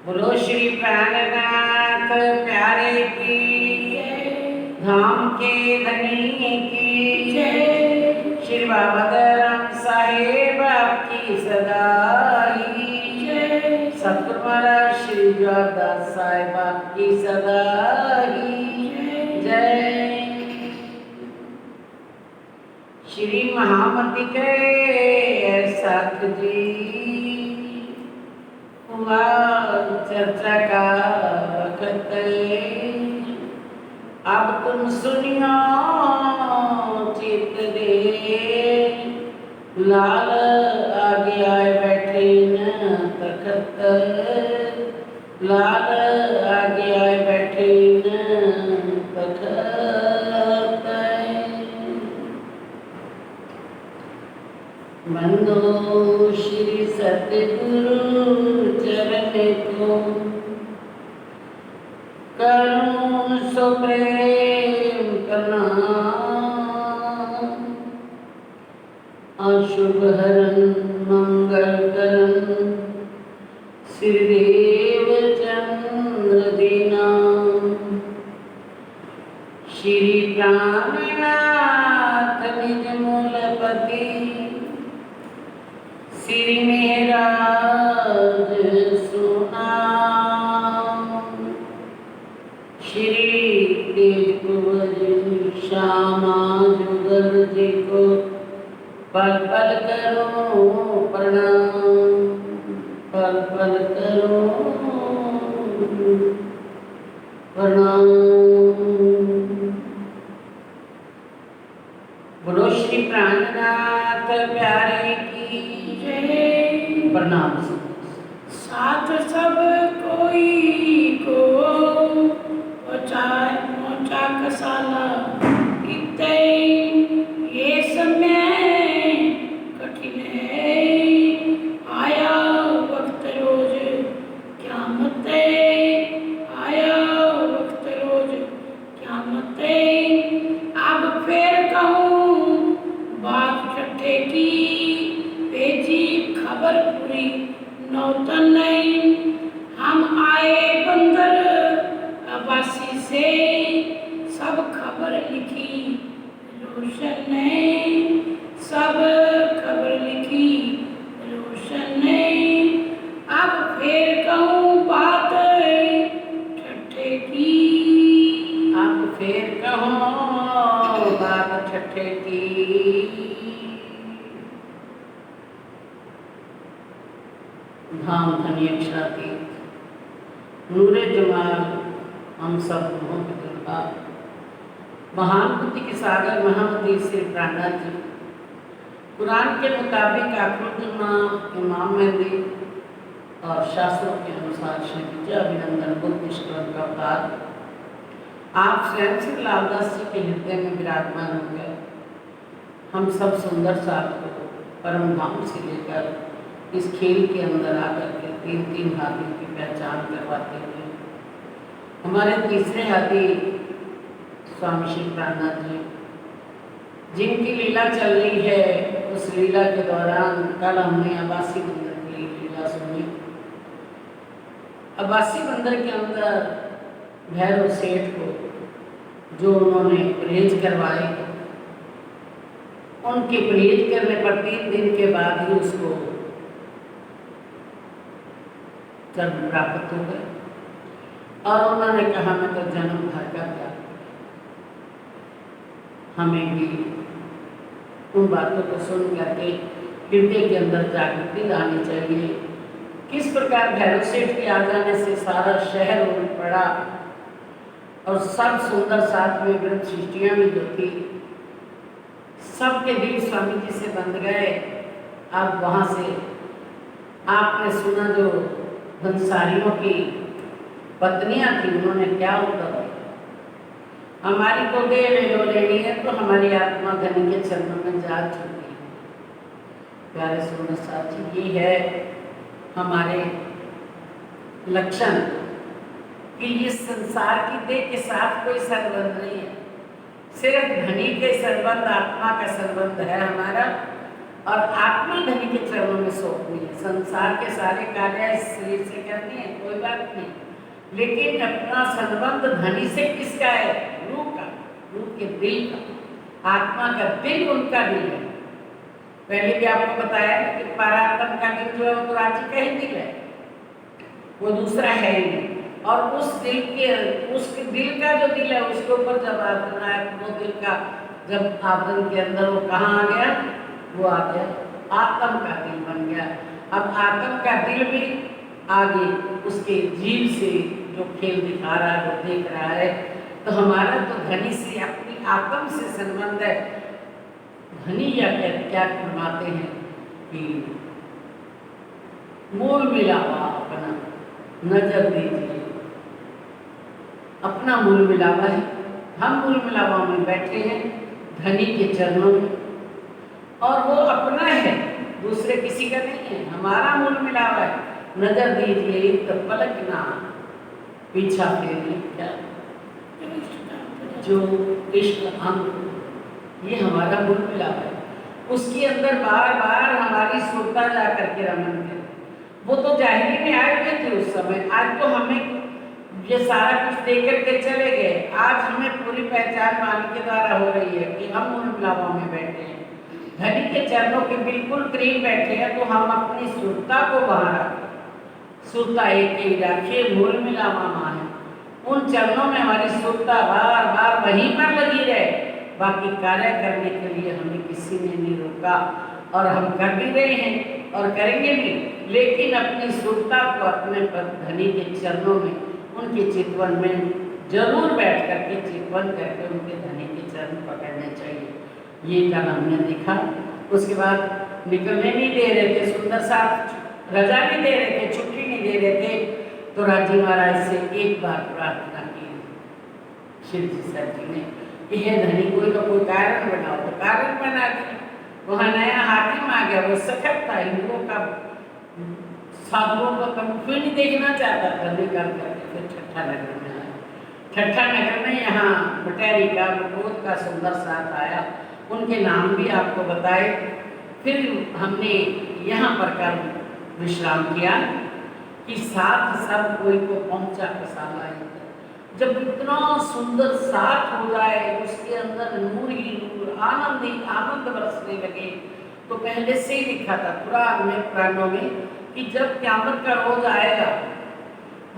बोलो श्री प्राणनाथ प्यारे की धाम के धनी की श्री बाबा दयाराम साहेब आपकी सदाई सतगुरु महाराज श्री जवाहरदास साहेब आपकी सदाई जय। श्री महामती के साथ जी हुआ चर्चा का वक्त, अब तुम सुनियो चित दे, लाल आगे आए बैठे न तखत, लाल आगे आए बैठे न तखत। बंदो श्री सतगुरु चरण को, करूं सो प्रेम प्रणाम, अशुभ हरन मंगल करन श्रीदेव चंद्र दीना, श्री प्राणनाथ निज मूलपति श्री मेहराज सुनाम, श्री तेज कुंवर श्यामा जुगल जी को पल पल करो प्रणाम, पल पल करो प्रणाम। बोलो श्री प्राणनाथ प्यारे की प्रणाम। साथ सब कोई को पहुँचा कसाला, इतने ये समय कठिन है, आया वक्त रोज क़यामत है, आया वक्त रोज क़यामत है। अब फिर कहूँ बात छठे की, भेजी खबर पूरी नौतन नहीं, हम आए बंदर अबासी से, सब खबर लिखी रोशन ने, सब खबर लिखी रोशन ने। अब फिर कहूँ बात छठे की, अब फिर कहूँ बात छठे की। धाम धनी अक्षरातीत नूरे जमाल हम सब गुणों की दुर्गा, महान बुद्धि के सागर महामती श्री प्राणनाथ जी, कुरान के मुताबिक आखिरुद्दौला इमाम मेहदी और शास्त्रों के अनुसार श्री विजय अभिनंदन बुद्ध निष्कलंक का अवतार, आप स्वयं श्री लालदास जी के हृदय में विराजमान हो गए। हम सब सुंदर साथ को परम धाम से लेकर इस खेल के अंदर आकर के तीन तीन हाथियों की पहचान करवाते हुए, हमारे तीसरे हाथी स्वामी श्री प्राणनाथ जी, जिनकी लीला चल रही है, उस लीला के दौरान कल हमने अबासी बंदर की लीला सुनी। अबासी बंदर के अंदर भैरव सेठ को जो उन्होंने परहेज करवाए, उनके परहेज करने पर 3 दिन के बाद ही उसको जन्म प्राप्त हो गए, और उन्होंने कहा मैं तो जन्म भर का त्याग, हमें भी उन बातों को सुन करके हृदय के अंदर जागृति लानी चाहिए। किस प्रकार भैरव सेठ के आ जाने से सारा शहर उलट पड़ा और सब सुंदर साथ में वृद्ध सृष्टियाँ भी जो थी, सबके दिल स्वामी जी से बंध गए। अब वहाँ से आपने सुना जो धनसारियों की पत्नियां थी, उन्होंने क्या उत्तर दिया, हमारी को दे लो लेनी है तो हमारी आत्मा धनी के चरणों में जा चुकी है। प्यारे सुंदर साथी, ये है हमारे लक्षण कि इस संसार की देह के साथ कोई संबंध नहीं है, सिर्फ धनी के संबंध, आत्मा का संबंध है हमारा। और आत्मा धनी के चरणों में सौंपनी है। संसार के सारे कार्य इस शरीर से करनी है, कोई बात नहीं, लेकिन अपना संबंध धनी से किसका है? रूह का, रूह के दिल का। आत्मा का दिल उनका दिल है। पहले भी आपको बताया कि परात्मा का दिल जो है वो तो राज्य का ही दिल है, वो दूसरा है ही नहीं। और उस दिल का जो दिल है उसके ऊपर जब आवरण आया, वो दिल का जब आवरण के अंदर वो कहाँ आ गया? वो आ गया आत्म का दिल बन गया। अब आत्म का दिल भी आगे उसके जीव से जो खेल दिखा रहा है, वो देख रहा है। तो हमारा तो धनी से, अपनी आत्म से संबंध है। धनी या क्या फरमाते हैं कि मूल मिलावा अपना नजर दीजिए, अपना मूल मिलावा है। हम मूल मिलावा में बैठे हैं धनी के चरणों में, और वो अपना है, दूसरे किसी का नहीं है, हमारा मूल मिलावा है। नजर दीजिए तो पलक ना पीछा फेरिए, क्या जो इश्क हम, ये हमारा मूल मिलावा है। उसके अंदर बार बार हमारी सुरता जा करके रमन है। वो तो जाहिरी में आए हुए थे उस समय, आज तो हमें ये सारा कुछ दे करके चले गए। आज हमें पूरी पहचान मालिक के द्वारा हो रही है कि हम मूल मिलावा में बैठे हैं, धनी के चरणों के बिल्कुल करीब बैठे हैं। तो हम अपनी सुरता को वहाँ रखें, सुरता एक ही रखिए, मूल मिलावा माँ है। उन चरणों में हमारी सुरता बार बार वहीं पर लगी रहे। बाकी कार्य करने के लिए हमें किसी ने नहीं रोका, और हम कर भी रहे हैं और करेंगे भी, लेकिन अपनी सुरता को अपने धनी के चरणों में, उनके चितवन में जरूर बैठ करके चितवन करके उनके धनी के चरण पकड़ने चाहिए। ये कल हमने देखा। उसके बाद निकलने नहीं दे रहे थे, सुंदर साथ रजा नहीं दे रहे थे, छुट्टी नहीं दे रहे थे। तो राजी महाराज से एक बार प्रार्थना की शिव जी सर जी ने कि हे धनी कोई ना कोई कारण बनाओ। तो कारण बना दिया। वहाँ नया हाकिम आ गया, वो सखत था, हिंदुओं का, साधुओं का कम कोई नहीं देखना चाहता था। निकाल करके फिर ठट्ठा नगर में आया। ठट्ठा नगर में यहाँ बटैरी का, बटोत का सुंदर साथ आया। उनके नाम भी आपको बताए। फिर हमने यहाँ पर कल विश्राम किया कि साथ सब कोई को पहुँचा कसाला। जब इतना सुंदर साथ हो जाए, उसके अंदर नूर ही नूर, आनंद ही आनंद बरसने लगे। तो पहले से ही लिखा था कुरान में, पुराणों में, कि जब क़यामत का रोज आएगा,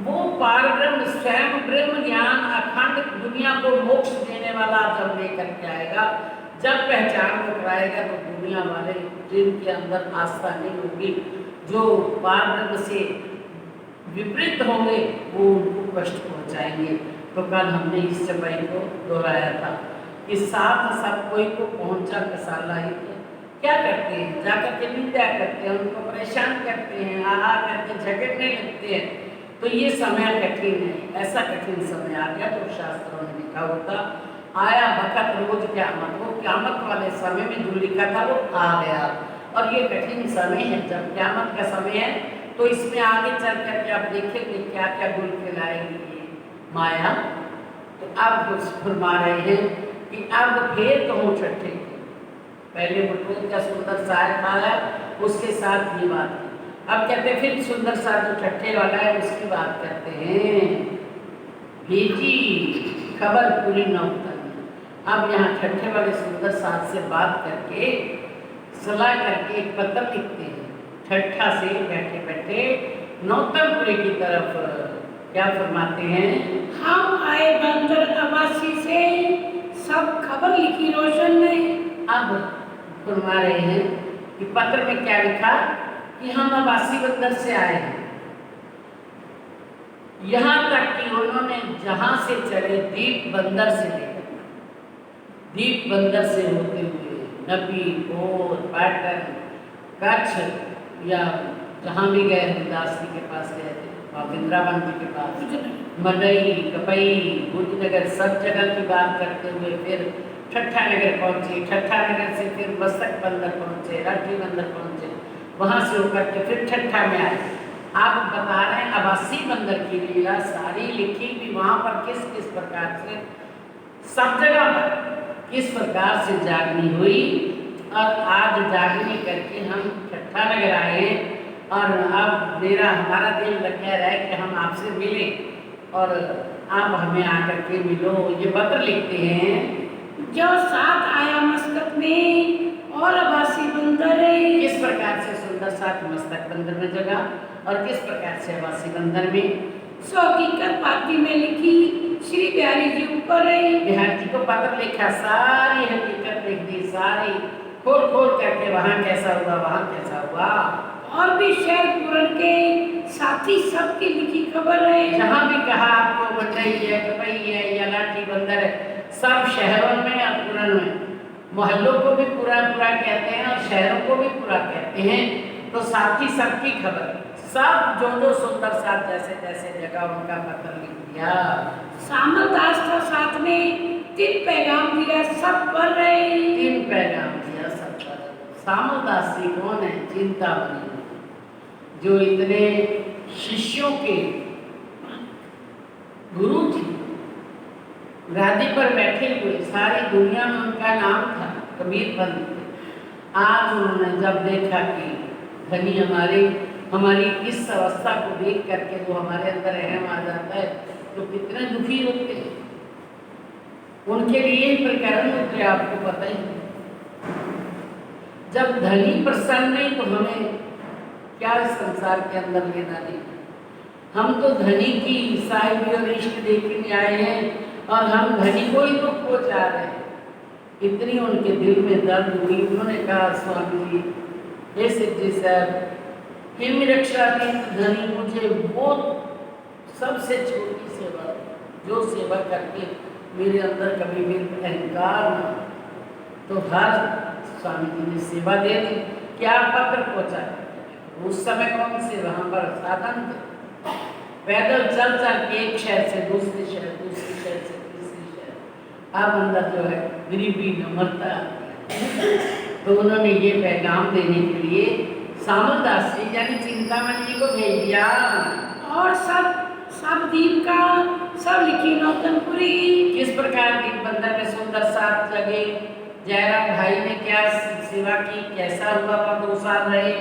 वो पारब्रह्म स्वयं ब्रह्म ज्ञान अखंड दुनिया को मोक्ष देने वाला जब लेकर के आएगा, जब पहचान को कराएगा, तो दुनिया वाले जिनके अंदर आस्था नहीं होगी, जो पारब्रह्म से विपरीत होंगे, वो उनको कष्ट पहुंचाएंगे। तो कल हमने इस चपाई को दोहराया था कि साथ सब कोई को पहुंचा कसाला ही। क्या करते हैं? जाकर के निंदा करते हैं, उनको परेशान करते हैं, आ करके झगड़ने लगते हैं। तो ये समय कठिन है। ऐसा कठिन समय आ गया तो शास्त्रों में लिखा होता आया वक़्त रोज क़यामत। वो क़यामत वाले समय में जो लिखा था वो आ गया। और ये कठिन समय है, जब क़यामत का समय है, तो इसमें आगे चल करके आप देखेंगे क्या क्या गुल खिलाएगी माया। तो अब फरमा रहे हैं कि अब फिर कहूँ छठे, पहले बटोत का सुंदर साथ आया, उसके साथ ये बात है। अब कहते हैं फिर सुंदर साथ जो छठे वाला है उसकी बात करते हैं। भेजी खबर पूरी न उतरनी। अब यहाँ छठे वाले सुंदर साथ से बात करके सलाह करके एक पत्र लिखते हैं। ठट्ठा से बैठे बैठे नौतनपुरी की तरफ क्या फरमाते हैं? हम आए बंदर अबासी से, सब खबर लिखी रोशन ने। अब फरमा रहे हैं कि पत्र में क्या लिखा कि हम अबासी बंदर से आए हैं। यहाँ तक कि उन्होंने जहाँ से चले दीप बंदर से लेकर, दीप बंदर से होते हुए नबी, भोर, पाटन, कच्छ, या जहाँ भी गए, हरिदास जी के पास गए थे, वहाँ वृंदावन जी के पास, मदई, कपई, भुजनगर, सब जगह की बात करते हुए फिर ठट्ठा नगर पहुँचे। ठट्ठा नगर से फिर मस्तक बंदर पहुँचे, राठी बंदर पहुँचे, वहाँ से होकर के फिर ठट्ठा में आए। आप बता रहे हैं अबासी बंदर की लीला सारी लिखी भी वहाँ पर किस किस प्रकार से, सब जगह पर किस प्रकार से जागनी हुई। और आज जागने करके हम इकट्ठा नगर आए हैं और अब हमारा दिल लग रहा है कि हम आपसे मिलें और आप हमें आकर के मिलो। ये पत्र लिखते हैं, जो साथ आया मस्कत में और अबासी बंदर किस प्रकार से सुंदर साथ मस्तक बंदर में जगह और किस प्रकार से अबासी बंदर में। सो हकीकत पाती में लिखी श्री बिहारी जी ऊपर बिहारी जी को पत्र लिखा, सारी हकीकत लिख दी, सारी खोल खोल करके वहाँ कैसा हुआ वहाँ कैसा हुआ। और भी शहर पूरन के साथी सबकी लिखी खबर है। जहाँ भी कहा आपको बंदई है, कपई है या लाठी बंदर है, सब शहरों में और पूरन में, मोहल्लों को भी पूरा पूरा कहते हैं और शहरों को भी पूरा कहते हैं। तो साथी सबकी खबर, सब जो सुंदर साथ जैसे जैसे जगह उनका पत्र लिख दिया। सामल दास था साथ में 3 पैगाम दिया सब पढ़ रहे। 3 पैगाम दिया सब पढ़ रहे। सामल दास जी कौन है? चिंतामणि, जो इतने शिष्यों के गुरु थे, गादी पर बैठे हुए, सारी दुनिया में उनका नाम था कबीर पंत। आज उन्होंने जब देखा कि धनी हमारी इस अवस्था को देख करके वो हमारे अंदर रहम आ जाता है तो कितने दुखी होते हैं। उनके लिए ही प्रकरण होते, आपको पता ही है। जब धनी प्रसन्न नहीं तो हमें क्या संसार के अंदर लेना नहीं। हम तो धनी की साहिबी और इश्क देखने आए हैं और हम धनी को ही दुख पहुंचा रहे हैं। इतनी उनके दिल में दर्द हुई। उन्होंने कहा, स्वामी जी, हे सिद्धि साहब, हे मेरे रक्षातीत धनी, मुझे वो सबसे छोटी सेवा जो सेवा करके मेरे अंदर कभी भी अहंकार न, तो हर स्वामी जी ने सेवा दे दी। क्या पत्र पहुंचा? उस समय कौन से वहाँ पर साधन थे, पैदल चल चल के एक शहर से दूसरे शहर, दूसरे शहर से तीसरे शहर। अब अंदर जो है गरीबी नम्रता। तो उन्होंने ये पैगाम देने के लिए सामल दास जी यानी चिंतामणि जी को भेज दिया। और सब दीप का सब लिखी नौतनपुरी। किस प्रकार दीप बंदर में सुंदर साथ जगे, जयराम भाई ने क्या सेवा की, कैसा हुआ वह 2 साल रहे,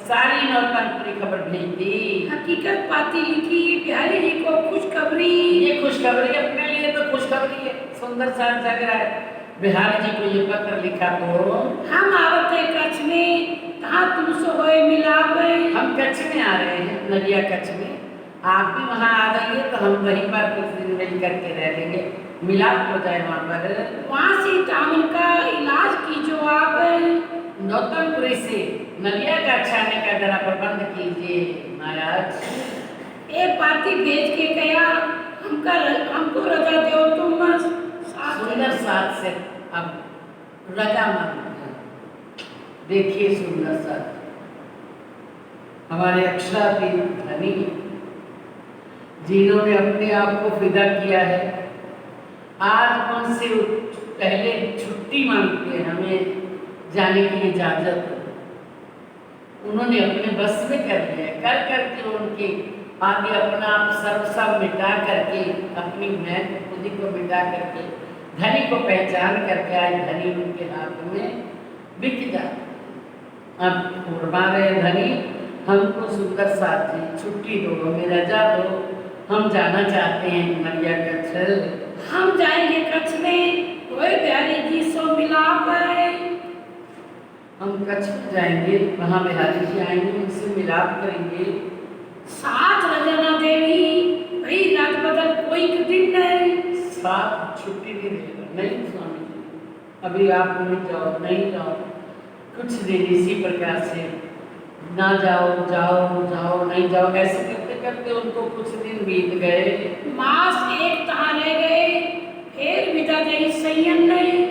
सारी नौतनपुरी खबर भेज दी। हकीकत पाती लिखी बिहारी जी को खुशखबरी। ये खुशखबरी अपने लिए तो खुशखबरी है, सुंदर साथ जग रहा है। बिहारी जी को ये पत्र लिखा तो हम आवते कच्छ में कहाँ तुमसे होए मिलाप। हम कच्छ में आ रहे हैं, नदिया कच्छ में। आप भी वहाँ आ जाइए तो हम वहीं पर कुछ दिन मिल करके रह लेंगे, मिलाप हो जाए वहाँ पर। वहाँ से टाउन का इलाज कीजो आप। नौतनपुरी से नदिया का छाने का जरा प्रबंध कीजिए महाराज। एक पाती भेज के गया, हमको रजा दो तुम सुंदर साथ से अब रजा मांगते। देखिए सुंदर साथ हमारे अक्षरातीत धनी जिन्होंने अपने आप को फिदा किया है, आज उनसे पहले छुट्टी मांगते हैं हमें जाने की इजाजत। उन्होंने अपने बस में कर लिया, कर करके उनके आगे अपना आप सब मिटा करके, अपनी मैं खुद ही को मिटा करके धनी को पहचान करके आज धनी उनके हाथ में बिक जाता। अब फुरमा रहे धनी, हमको सुंदर साथी छुट्टी दो, हमें रजा दो, हम जाना चाहते हैं नदिया कच्छ। हम जाएंगे कच्छ में, कोई बिहारी जी सो मिलाप है। हम कच्छ में जाएंगे, वहाँ बिहारी जी आएंगे, उनसे मिलाप करेंगे। साथ रजना देवी भाई, रात बदल कोई दिन नहीं। साथ छुट्टी नहीं देगा, नहीं स्वामी जी, अभी आप नहीं जाओ, नहीं जाओ, कुछ दिन इसी प्रकार से ना जाओ जाओ जाओ नहीं जाओ, ऐसे करते करते उनको कुछ दिन बीत गए। मास एक तहाँ रह गए, फिर विदा दई संयम नहीं।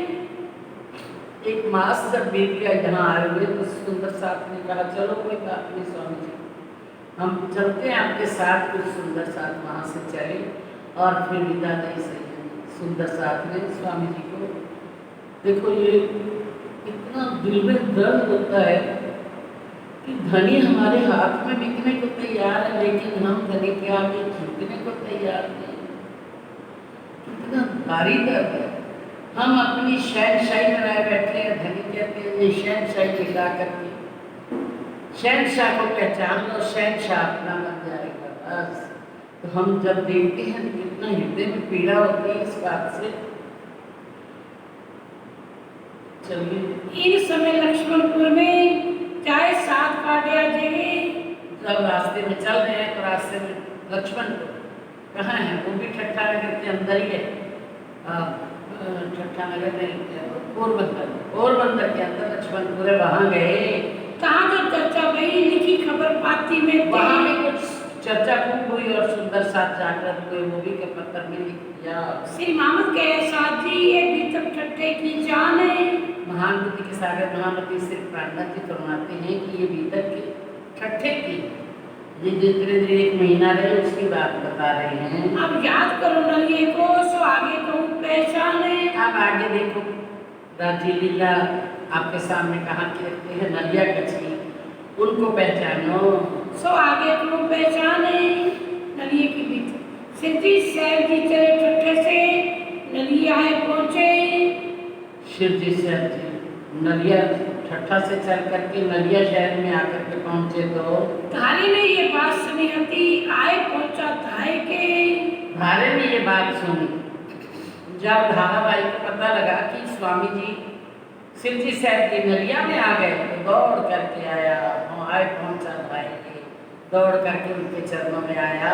एक मास जब बीत गया यहाँ आए हुए तो सुंदर साथ ने कहा, चलो कोई बात नहीं स्वामी जी, हम चलते हैं आपके साथ। कुछ सुंदर साथ वहाँ से चले और फिर विदा दई संयम। सुंदर साथ ने स्वामी जी को, देखो ये इतना दिल में दर्द होता है कि धनी हमारे हाथ में बिकने को तैयार है, लेकिन हम धनी के आगे झुकने को तैयार नहीं। कितना भारी दर्द है। हम अपनी शहनशाही बनाए बैठे हैं। धनी कहते हैं ये शहनशाही मिटा करके शहनशाह को पहचान लो, शहनशाह अपना बन जाएगा बस। तो हम जब देखते हैं तो कितना हृदय में पीड़ा होती है इस बात से। चलिए, इन समय लक्ष्मणपुर में चाहे 7 काटिया जे जब रास्ते में चल रहे हैं तो रास्ते में लक्ष्मणपुर कहाँ है? वो भी ठट्ठा नगर के अंदर ही है। ठट्ठा नगर में पोरबंदर के अंदर लक्ष्मणपुर है, वहाँ गए। कहाँ जो चर्चा गई लिखी खबर पाती में वहाँ भी कुछ चर्चा खूब हुई और सुंदर साथ जाकर हुए, वो भी के पत्र में लिख दिया। श्री मोहम्मद के साथ जी ये भीतर ठट्ठे की जान है। महान बुद्धि के सागर महामती श्री प्राणनाथ जी फरमाते हैं कि ये भीतर के ठट्ठे की, ये जितने दिन 1 महीना रहे उसकी बात बता रहे हैं। अब याद करो नलिए को सो आगे कहूँ पहचान है। अब आगे देखो, राजी लीला आपके सामने कहाँ की रखते हैं, नलिया कछी, उनको पहचानो। सो आगे कहूँ पहचान है नलिए की भीतर सिद्धि शहर जी चले ठट्ठे से नलिया है पहुँचे। शिव जी से नलिया ठट्ठा से चल करके नलिया शहर में आकर के पहुँचे तो धारे ने ये बात सुनी हती आए पहुँचा धाए के। धारे ने ये बात सुनी जब धाराबाई को पता लगा कि स्वामी जी शिव जी शहर की नलिया में आ गए तो दौड़ करके आया, आए पहुँचा भाई के, दौड़ करके उनके चरणों में आया।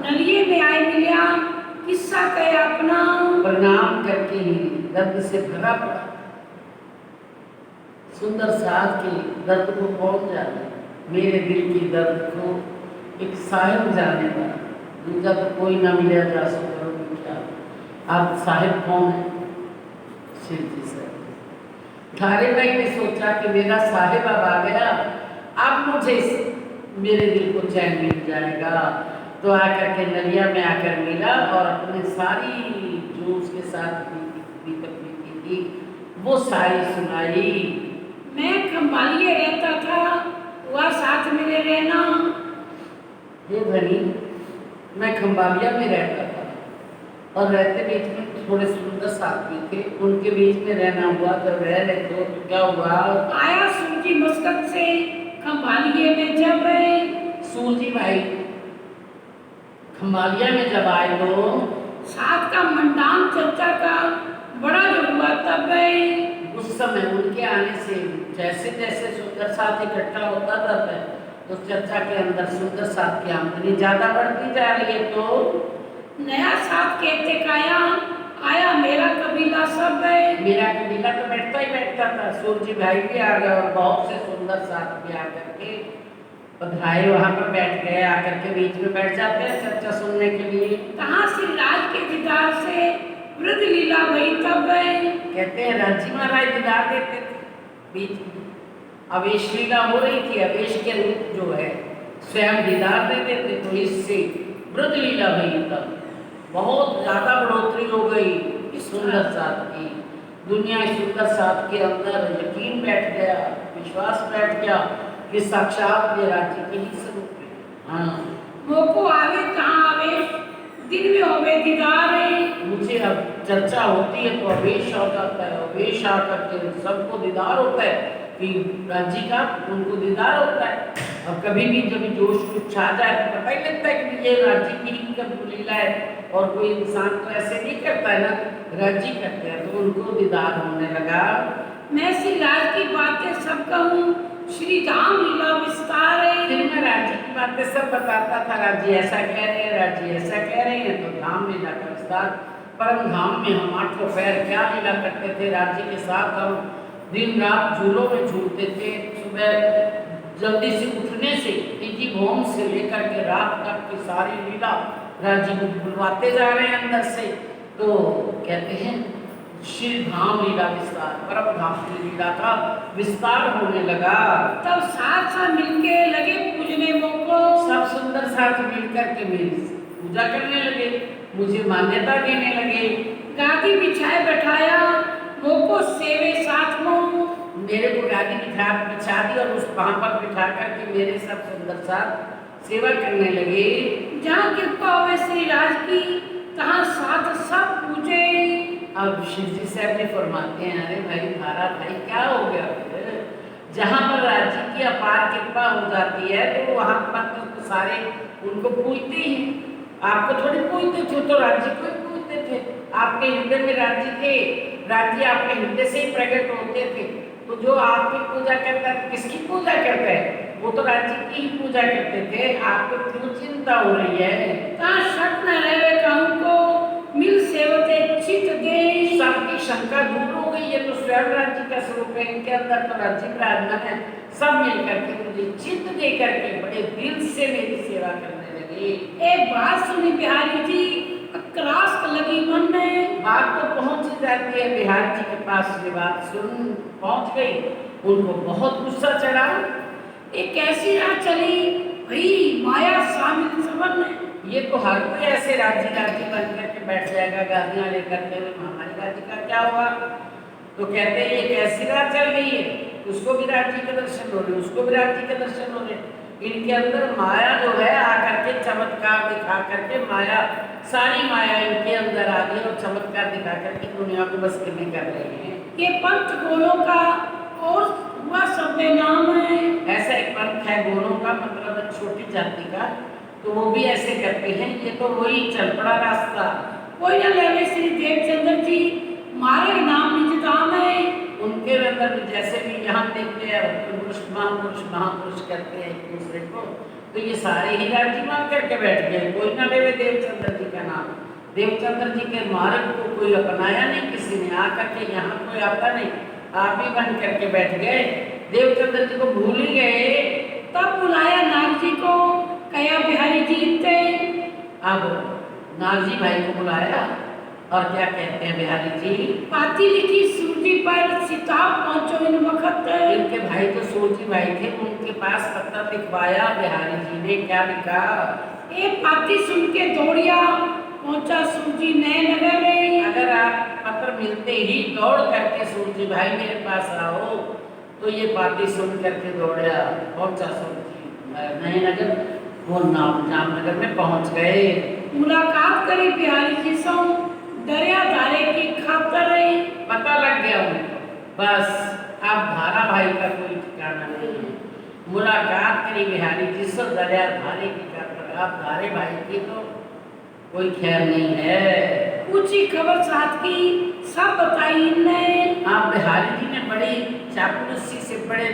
नलिए में आए मिलिया किस्सा कहे अपना प्रणाम करके ही दर्द से भरा पड़ा। सुंदर साथ के दर्द को कौन जाने, मेरे दिल की दर्द को एक साहिब जाने का, दूसरा तो कोई ना मिले जा सो करोगे क्या। आप साहिब कौन है? शिव जी से। धारे भाई ने सोचा कि मेरा साहिब अब आ गया, अब मुझे मेरे दिल को चैन मिल जाएगा। तो आकर के नलिया में आकर मिला और अपने सारी जो उसके साथ बीती थी वो सारी सुनाई। मैं खंबालिए रहता था वह साथ मेरे रहना। हे धनी, मैं खंबालिया में रहता था और रहते बीच में थोड़े सुंदर साथी थे, उनके बीच में रहना हुआ। जब रह रहे थे तो क्या हुआ? आया सूरजी मस्कत से खंबालिए में जब सूरजी भाई खंबालिया में जब आए तो साथ का मंडान चर्चा का बड़ा जो हुआ तब उस समय उनके आने से जैसे जैसे सुंदर साथ इकट्ठा होता था तो चर्चा के अंदर सुंदर साथ की आमदनी ज्यादा बढ़ती जा रही है। तो नया साथ कहते काया आया मेरा कबीला सब मेरा कबीला तो बैठता ही बैठता था। सूरजी भाई भी आ गए और बहुत से सुंदर साथ भी आकर के पधराए, वहाँ पर बैठ गए, आकर के बीच में बैठ जाते हैं चर्चा सुनने के लिए। कहाँ से राज के दीदार से वृद्ध लीला भई तब कहते हैं राजी महाराज दीदार देते थे बीच में, अवेश लीला हो रही थी, अवेश के रूप जो है स्वयं दीदार दे देते, तो इससे वृद्ध लीला भई तब बहुत ज्यादा बढ़ोतरी हो गई इस सुंदर साथ की। दुनिया इस सुंदर साथ के अंदर यकीन बैठ गया, विश्वास बैठ गया कि साक्षात ये राज्य के ही स्वरूप है। हाँ, मोको आवे कहाँ आवे दिन में होवे दीदार मुझे अब चर्चा होती है तो अवेश आ जाता है, अवेश आकर के सबको दीदार होता है कि राज्य का उनको दीदार होता है। अब कभी भी जब जोश कुछ छा जाए तो पता ही लगता है कि ये राज्य की ही कब लीला है, और कोई इंसान तो ऐसे नहीं करता है ना, राज्य करते हैं, तो उनको दीदार होने लगा। मैं श्री राज की बातें सब कहूँ श्री राम लीला विस्तार फिर मैं राज्य की बातें सब बताता था, राज्य ऐसा कह रहे हैं, राज्य ऐसा कह रहे हैं, तो धाम लीला का विस्तार। परम धाम में हम 8 पैर क्या लीला करते थे राज्य के साथ। हम दिन रात झूलों में झूलते थे, सुबह जल्दी से उठने से तीजी भोम से लेकर के रात तक की सारी लीला राज्य को बुलवाते जा रहे हैं अंदर से। तो कहते हैं श्री धाम लीला विस्तार, परम धाम की लीला का विस्तार होने लगा। तब साथ साथ मिलके लगे पूजने मोको, सब सुंदर साथ मिलकर के मेरी पूजा करने लगे, मुझे मान्यता देने लगे। गादी बिछाए बैठाया मोको सेवे साथ में, मेरे को गादी बिछा दी और उस वहाँ पर बिठा करके मेरे सब सुंदर साथ सेवा करने लगे। जहाँ कृपा हुए श्री राज की तहाँ साथ सब पूजे। अब शिव जी साहब जी फरमाते हैं, अरे भाई धारा भाई क्या हो गया फिर? जहाँ पर राज्य की अपार कृपा हो जाती है तो वहाँ पर तो सारे उनको पूजते ही हैं। आपको थोड़ी पूजते थे, तो राज्य को ही पूजते थे। आपके हृदय में राज्य थे, राज्य आपके हृदय से ही प्रकट होते थे। तो जो आपकी पूजा करता है, किसकी पूजा करता है? वो तो राज्य की ही पूजा करते थे। आपको क्यों चिंता हो रही है? ता शक न रहे कहूँ को मिल सेवते चित दे। सबकी शंका दूर हो गई है। तो स्वयं राज्य का स्वरूप है, इनके अंदर तो राज्य विराजमान है। सब मिलकर के मुझे चित्त दे करके बड़े दिल से मेरी सेवा करने लगे। एक बात सुनी बिहारी जी, अक्रास लगी मन में। बात तो पहुंच ही जाती है बिहारी जी के पास। ये बात सुन पहुंच गई, उनको बहुत गुस्सा चढ़ा। एक कैसी राह चली भाई, माया शामिल समझ में। ये तो हर कोई ऐसे राज्य बन करके बैठ जाएगा, गादियां लेकर के, हमारे राज्य का क्या होगा? तो कहते हैं ये कैसी राह चल रही है, उसको भी राज्य के दर्शन हो रहे, उसको भी राज्य के दर्शन हो रहे। इनके अंदर माया जो है आकर के चमत्कार दिखा करके, माया सारी माया इनके अंदर आ गई और चमत्कार दिखा करके दुनिया को बस कितने कर रहे हैं। ये पंथ गोलों का और वह सब नाम है। ऐसा एक पंथ है गोलों का, मतलब छोटी जाति का, तो वो भी ऐसे करते हैं। ये तो वही चल पड़ा रास्ता। कोई न लेवे श्री देवचंद्र जी मारे नाम निज धाम है। उनके अंदर भी जैसे भी यहाँ देखते हैं महापुरुष करते हैं एक दूसरे को, तो ये सारे ही राज्य मान करके बैठ गए। कोई ना लेवे देवचंद्र जी का नाम। देवचंद्र जी के मार्ग को कोई अपनाया नहीं, किसी ने आकर के यहाँ कोई आता नहीं, आप ही बन करके बैठ गए। देवचंद्र जी को भूल ही गए। तब बुलाया नाग जी को, कया बिहारी जी थे। अब नागजी भाई को बुलाया और क्या कहते हैं बिहारी जी? पाती लिखी सूजी पर सिताब पहुंचो इन वक्त। इनके भाई तो सूरजी भाई थे, उनके पास पत्र लिखवाया बिहारी जी ने। क्या लिखा? एक पाती सुन के दौड़िया पहुंचा सूजी नए नगर में। अगर आप पत्र मिलते ही दौड़ करके सूरजी भाई मेरे पास आओ, तो ये पाती सुन करके दौड़या, पहुंचा सूरजी नए नगर, वो जामनगर में पहुंच गए। मुलाकात करी बिहारी जी से, दरिया धारे की खातर रही। पता लग गया उनको, बस अब धारा भाई का कोई ठिकाना नहीं है। मुलाकात करी बिहारी जी से, दरिया धारे की खातर। अब धारे भाई की तो कोई खैर नहीं है। ऊंची खबर साथ की सब बताई इनने। आप बिहारी जी ने बड़ी चापलूसी से, बड़े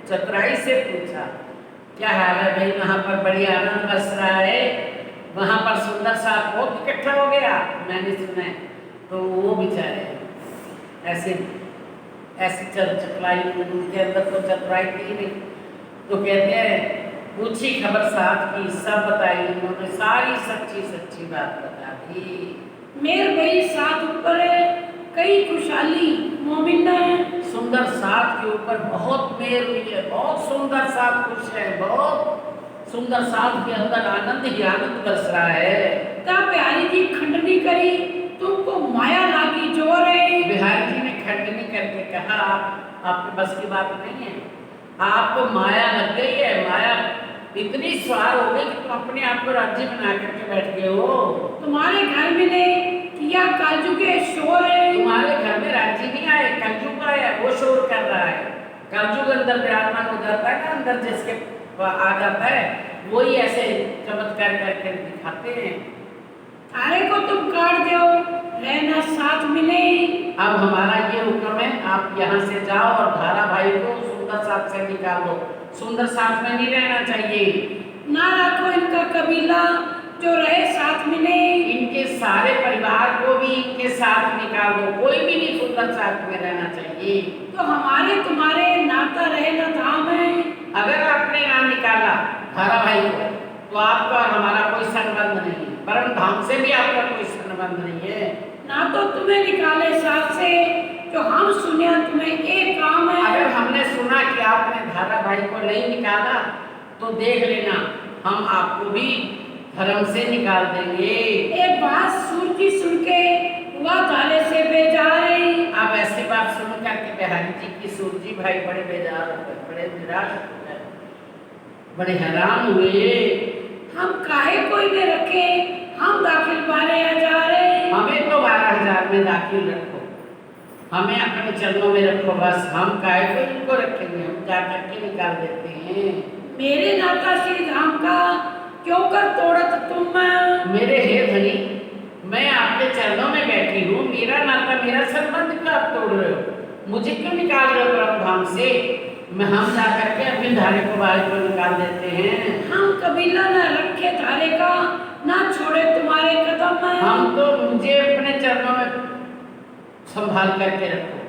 चतुराई से पूछा, क्या हाल है भाई? वहाँ पर बड़ी आनंद बरस रहा है, वहाँ पर सुंदर सा बहुत इकट्ठा हो गया, मैंने सुना है। तो वो बेचारे ऐसे ऐसी चतुराई, उनके अंदर तो चतुराई थी नहीं। तो कहते हैं पूछी खबर साथ की सब बताई, उन्होंने सारी सच्ची बात बता दी। मेर भाई साथ ऊपर कई खुशहाली मोमिन ने। सुंदर साथ के ऊपर बहुत मेहर हुई है, बहुत सुंदर साथ खुश है, बहुत सुंदर साथ के अंदर आनंद ही आनंद बरस रहा है। तब बिहारी जी खंडनी करी, तुमको माया लागी जोर है। बिहारी जी ने खंडनी करके कहा, आपके बस की बात नहीं है, आपको माया लग गई है। माया इतनी सवार हो गई कि तुम अपने आप को राज्य बना करके बैठ गए हो। तुम्हारे घर में ने किया काजू के शोर है। तुम्हारे घर में राज्य नहीं आए, कलयुग आया, वो शोर कर रहा है। कलयुग अंदर विराजमान हो जाता है ना, अंदर जिसके आ जाता है वही ऐसे चमत्कार करके दिखाते हैं। अरे को तुम काट दो, रहना साथ मिले। अब हमारा ये हुक्म है, आप यहाँ से जाओ और धारा भाई को सुंदर साथ से निकाल दो। सुंदर साथ में नहीं रहना चाहिए। ना रखो इनका कबीला, जो रहे साथ मिले। इनके सारे परिवार को भी इनके साथ निकाल दो, कोई भी नहीं सुंदर साथ में रहना चाहिए। तो हमारे तुम्हारे नाता रहे ना धाम है। अगर आपने ना निकाला धारा भाई को, तो आपका और हमारा कोई संबंध नहीं है, परम धाम से भी आपका कोई संबंध नहीं है। ना तो तुम्हें निकाले साथ से, जो हम सुने तुम्हें एक काम है। अगर हमने सुना कि आपने धारा भाई को नहीं निकाला, तो देख लेना हम आपको भी धर्म से निकाल देंगे। एक बात सूरजी सुन के हुआ धारे से बेजार है। अब ऐसी बात सुन करके बिहारी जी की सूरजी भाई बड़े बेजार हो गए, बड़े निराश हो गए, बड़े हैरान हुए। हम काहे कोई ने रखे, हम दाखिल 12,000 है। हमें तो 12,000 में दाखिल रखो। हमें अपने चरणों में रखो बस, हम काहे को इनको रखेंगे, हम जा करके निकाल देते हैं। मेरे नाता श्री राम का क्यों कर तोड़त तुम? मेरे हे धनी, मैं आपके चरणों में बैठी हूँ, मेरा नाता मेरा संबंध क्यों आप तोड़ रहे हो? मुझे क्यों निकाल रहे हो परम धाम से? हम जा करके अपनी धारे को बाहर को निकाल देते हैं। हम कबीला न रखे धारे का, ना छोड़े तुम्हारे कदम। हम तो मुझे अपने चरणों में संभाल करके रखो,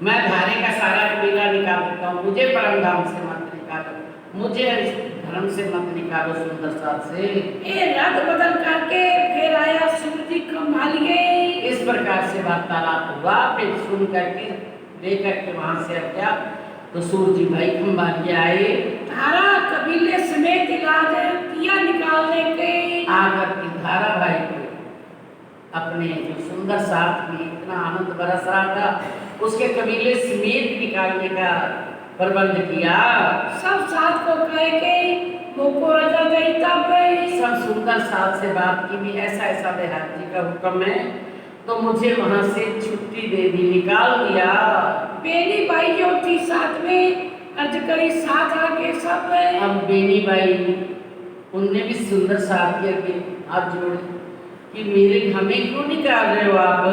मैं धारे का सारा कबीला निकाल देता हूँ, मुझे परम धाम से मत निकालो, मुझे इस धर्म से मत निकालो सुंदर साथ से। ये रद बदल करके फिर आया सूरज खंभालिए। इस प्रकार से वार्तालाप हुआ, फिर सुन करके लेकर के वहां से अब क्या तो सूरजी भाई खंभालिए आए। धारा कबीले समेत इलाज किया निकालने के। आकर के धारा भाई को अपने जो सुंदर साथ में इतना आनंद बरस रहा था, उसके कबीले समेत निकालने का प्रबंध किया। सब साथ को कह के मुको रजा गई तब सब सुंदर साथ से बात की भी, ऐसा ऐसा देहात जी का हुक्म है तो मुझे वहां से छुट्टी दे दी, निकाल दिया। बेनी बाई जो थी साथ में अर्ज करी साथ आके सब। अब बेनी बाई उनने भी सुंदर साथ किया कि हाथ जोड़े कि मेरे हमें क्यों निकाल रहे हो आप?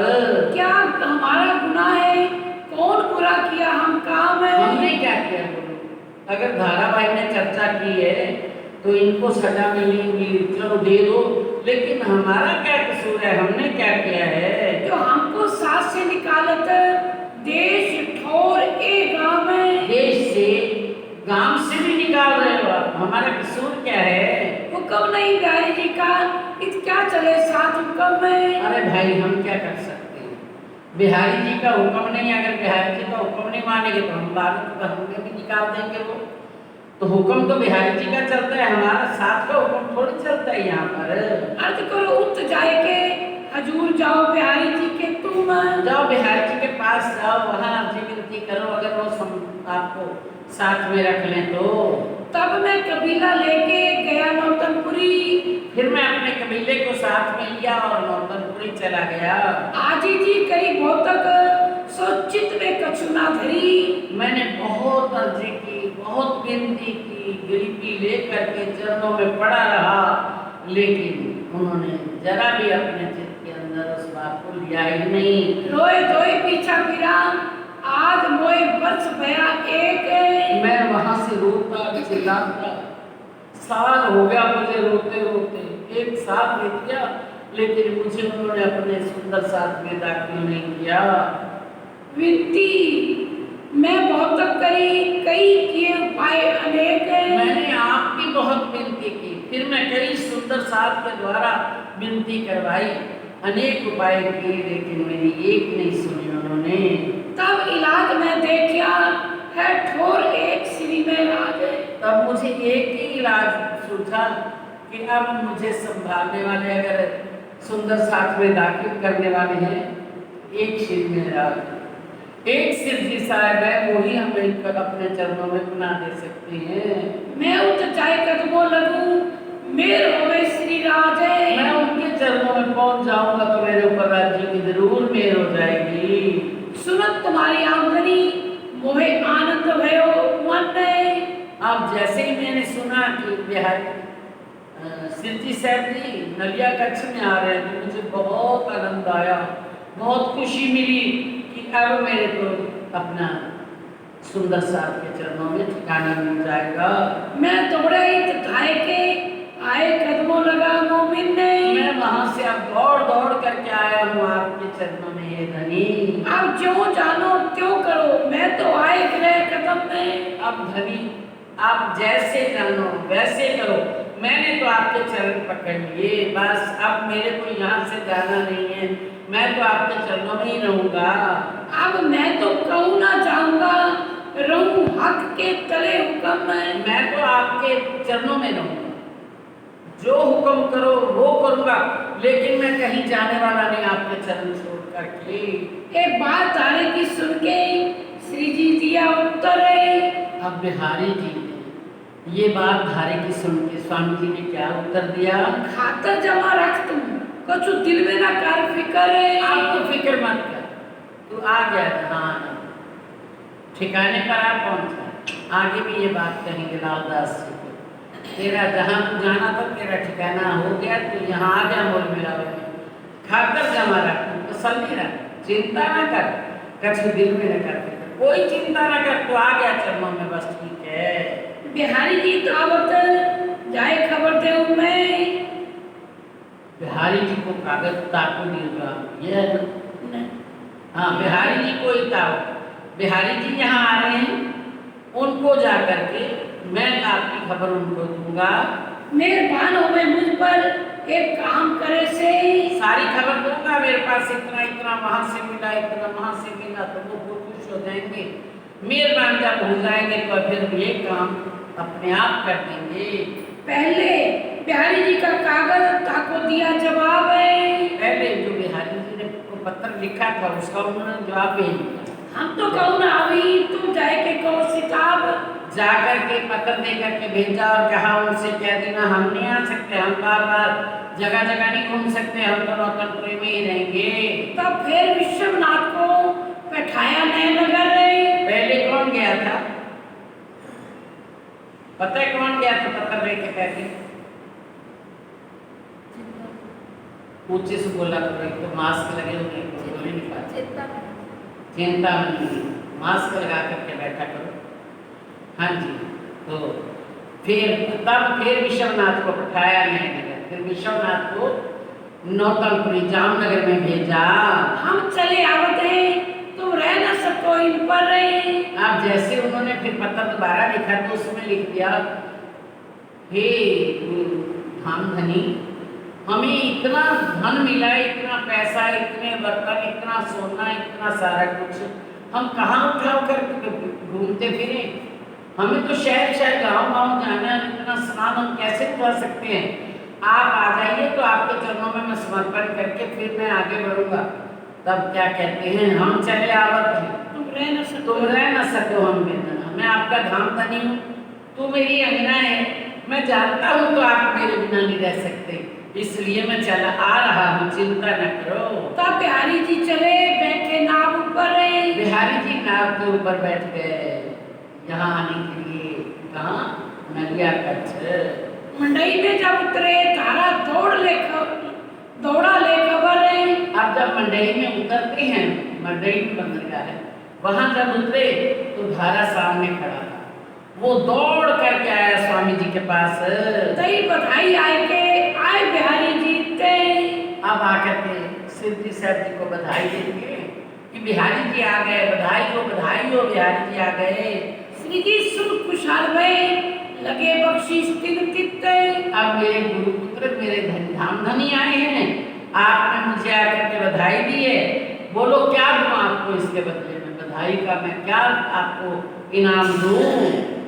क्या हमारा गुनाह है? कौन बुरा किया हम काम है? हमने क्या किया बोलो? अगर धारा भाई ने चर्चा की है तो इनको सजा मिली, चलो दे दो, लेकिन हमारा क्या कसूर है? हमने क्या किया है? जो हमको साथ से निकालत देश ठोर ए गांव में। देश से गांव से भी निकाल रहे हो आप, हमारा कसूर क्या है? हुक्म नहीं बिहारी जी का, इत क्या चले साथ हुक्म में। अरे भाई हम क्या कर सकते हैं? बिहारी जी का हुक्म नहीं, अगर बिहारी जी का हुक्म नहीं मानेंगे तो हम भारत हमें भी निकाल देंगे वो। तो हुक्म तो बिहारी जी का चलता है, हमारा साथ का हुक्म थोड़ी चलता है यहाँ पर। अर्ज करो उठ जाए के हजूर जाओ बिहारी जी के तुम। जाओ बिहारी जी के पास जाओ, वहाँ अर्जी विनती करो, अगर वो आपको साथ में रख लें तो। तब मैं कबीला लेके गया नौतनपुरी। फिर मैं अपने कबीले को साथ में लिया और नौतनपुरी चला गया। आजी जी करी बहुत तक सोचित में कछु ना धरी। मैंने बहुत अर्जी की, बहुत विनती की, गिरपी लेकर के चरणों में पड़ा रहा, लेकिन उन्होंने जरा भी अपने चित्त के अंदर उस बात को लिया ही नहीं। रोए धोए पीछा फिरा, आज मोए वर्ष भया एक। मैं वहां से रोता चिल्लाता, साल हो गया मुझे रोते रोते, एक साल बीत गया, लेकिन मुझे उन्होंने अपने सुंदर साथ में दाखिल नहीं किया। विनती मैं बहुत तक करी, कई किए उपाय अनेक। मैंने आपकी बहुत विनती की, फिर मैं कई सुंदर साथ के द्वारा विनती करवाई, अनेक उपाय किए, लेकिन मेरी एक नहीं सुनी उन्होंने। तब इलाज में देखा है ठोर एक श्री में राज। तब मुझे एक ही इलाज सूझा कि अब मुझे संभालने वाले अगर सुंदर साथ में दाखिल करने वाले हैं, एक शिव में राज, एक शिव जी साहब है, वही हमें अपने चरणों में बना दे सकते हैं। मैं उठ जाए कदमों लगूं, मेर होवे श्री राज। मैं उनके चरणों में पहुंच जाऊंगा तो मेरे ऊपर राज्य की जरूर मेहर हो जाएगी। सुनत तुम्हारी आमदनी मोहे आनंद भयो मन। अब जैसे ही मैंने सुना कि बिहारी सिद्धि साहब जी नलिया कच्छ में आ रहे हैं, तो मुझे बहुत आनंद आया, बहुत खुशी मिली कि अब मेरे को अपना सुंदर साथ के चरणों में ठिकाना मिल जाएगा। मैं दौड़े धाए के आए कदमों लगा मोमिन ने। मैं वहां से अब दौड़ दौड़ करके आया हूँ आपके चरणों में हे धनी। अब जो जानो त्यों करो, मैं तो आए गिरे कदम में। अब धनी आप जैसे जानो वैसे करो, मैंने तो आपके चरण पकड़ लिए, बस अब मेरे को यहाँ से जाना नहीं है, मैं तो आपके चरणों में ही रहूंगा। अब मैं तो कहूँ ना जाऊंगा, रहूं हक के तले हुक्म में। मैं तो आपके चरणों में रहूंगा, जो हुक्म करो वो करूंगा, लेकिन मैं कहीं जाने वाला नहीं आपके चरण छोड़ करके। एक बात तारे की सुन के श्री जी दिया उत्तर है। अब बिहारी जी ने ये बात धारे की सुन के स्वामी जी ने क्या उत्तर दिया? खातर जमा रख तुम, कुछ दिल में ना कर फिकर है। आप तो फिक्र मत कर, तू आ गया जहाँ ठिकाने पर आ पहुँचा। आगे भी ये बात कहेंगे लालदास जी को, तेरा जहाँ तू जाना था तेरा ठिकाना हो गया, तू यहाँ आ गया मोल मेरा बने खाकर जमा रख, तू तसल्ली रख, चिंता न कर, कछु दिल में न कर, कोई चिंता न कर, तू आ गया चरणों में, बस ठीक है। बिहारी जी तावत जाए खबर दे मैं। बिहारी जी को कागज ताकू दिया ये है ना? हाँ, बिहारी जी को ही ताव, बिहारी जी यहाँ आ रहे हैं, उनको जा करके मैं आपकी खबर उनको दूंगा। मेहरबान हो गए मुझ पर, एक काम करे से सारी खबर दूंगा, मेरे पास इतना इतना वहां से मिला, इतना वहां से मिला, तो वो खुश हो जाएंगे। मेहरबान जब हो जाएंगे तो फिर ये काम अपने आप कर देंगे। पहले बिहारी जी का कागज ताको दिया जवाब है। पहले जो बिहारी जी ने पत्र लिखा था उसका उन्होंने जवाब भेज दिया। हम तो कहूँ ना अभी तुम जाए के कहो सिताब, जाकर के पत्र दे करके भेजा और कहा उनसे कह देना हम नहीं आ सकते, हम बार बार जगह जगह नहीं घूम सकते, हम तो नौतनपुरी में ही रहेंगे। तब फिर विश्वनाथ को बैठाया नए नगर रहे। पहले कौन गया था पता है? कौन गया था पत्र लेके पहले? ऊंचे से बोला करो, एक तो मास्क लगे हुए बोले नहीं पाते, चिंता नहीं, मास्क लगा करके बैठा करो। हाँ जी, तो फिर विश्वनाथ को पठाया नए नगर, फिर विश्वनाथ को नौतनपुरी जामनगर में भेजा। हम चले आवत हैं, तुम रह न सको इन पर रहे। अब जैसे उन्होंने फिर पत्र दोबारा लिखा तो उसमें लिख दिया, हे धामधनी, हमें इतना धन मिला, इतना पैसा, इतने बर्तन, इतना सोना, इतना सारा कुछ, हम कहाँ उठाओ कर घूमते फिरे? हमें तो शहर शहर गांव गांव जाना है, इतना सामान हम कैसे उठा सकते हैं? आप आ जाइए तो आपके चरणों में मैं समर्पण करके फिर मैं आगे बढ़ूंगा। तब क्या कहते हैं, हम चले आवत हैं, तुम रह न सको हम बिना, मैं आपका धामधनी हूँ, तू मेरी अंगना है, मैं जानता हूँ तो आप मेरे बिना नहीं रह सकते, इसलिए मैं चला आ रहा हूँ, चिंता न करो। तब बिहारी जी चले बैठे नाव ऊपर रहे। बिहारी जी नाव के ऊपर बैठ गए यहाँ आने के लिए। कहाँ? नलिया कच्छ। मंडई में जब उतरे तारा दौड़ा ले खबर रहे। अब जब मंडई में उतरते हैं, मंडई में बंदरगाह है, वहां जब उतरे तो धारा सामने खड़ा था, वो दौड़ करके आया स्वामी जी के पास। तई बधाई आए बिहारी जी ते। अब आकर के सिद्धि साहब जी को बधाई देंगे कि बिहारी जी आ गए, बधाई हो बिहारी जी आ गए। श्री जी सुन कुशाल भय लगे बख्शीश तिन तित्ते। अब मेरे गुरु पुत्र मेरे धामधनी आए हैं, आपने मुझे आकर के बधाई दी है, बोलो क्या दूं आपको इसके बदले में? बधाई का मैं क्या आपको इनाम दूं?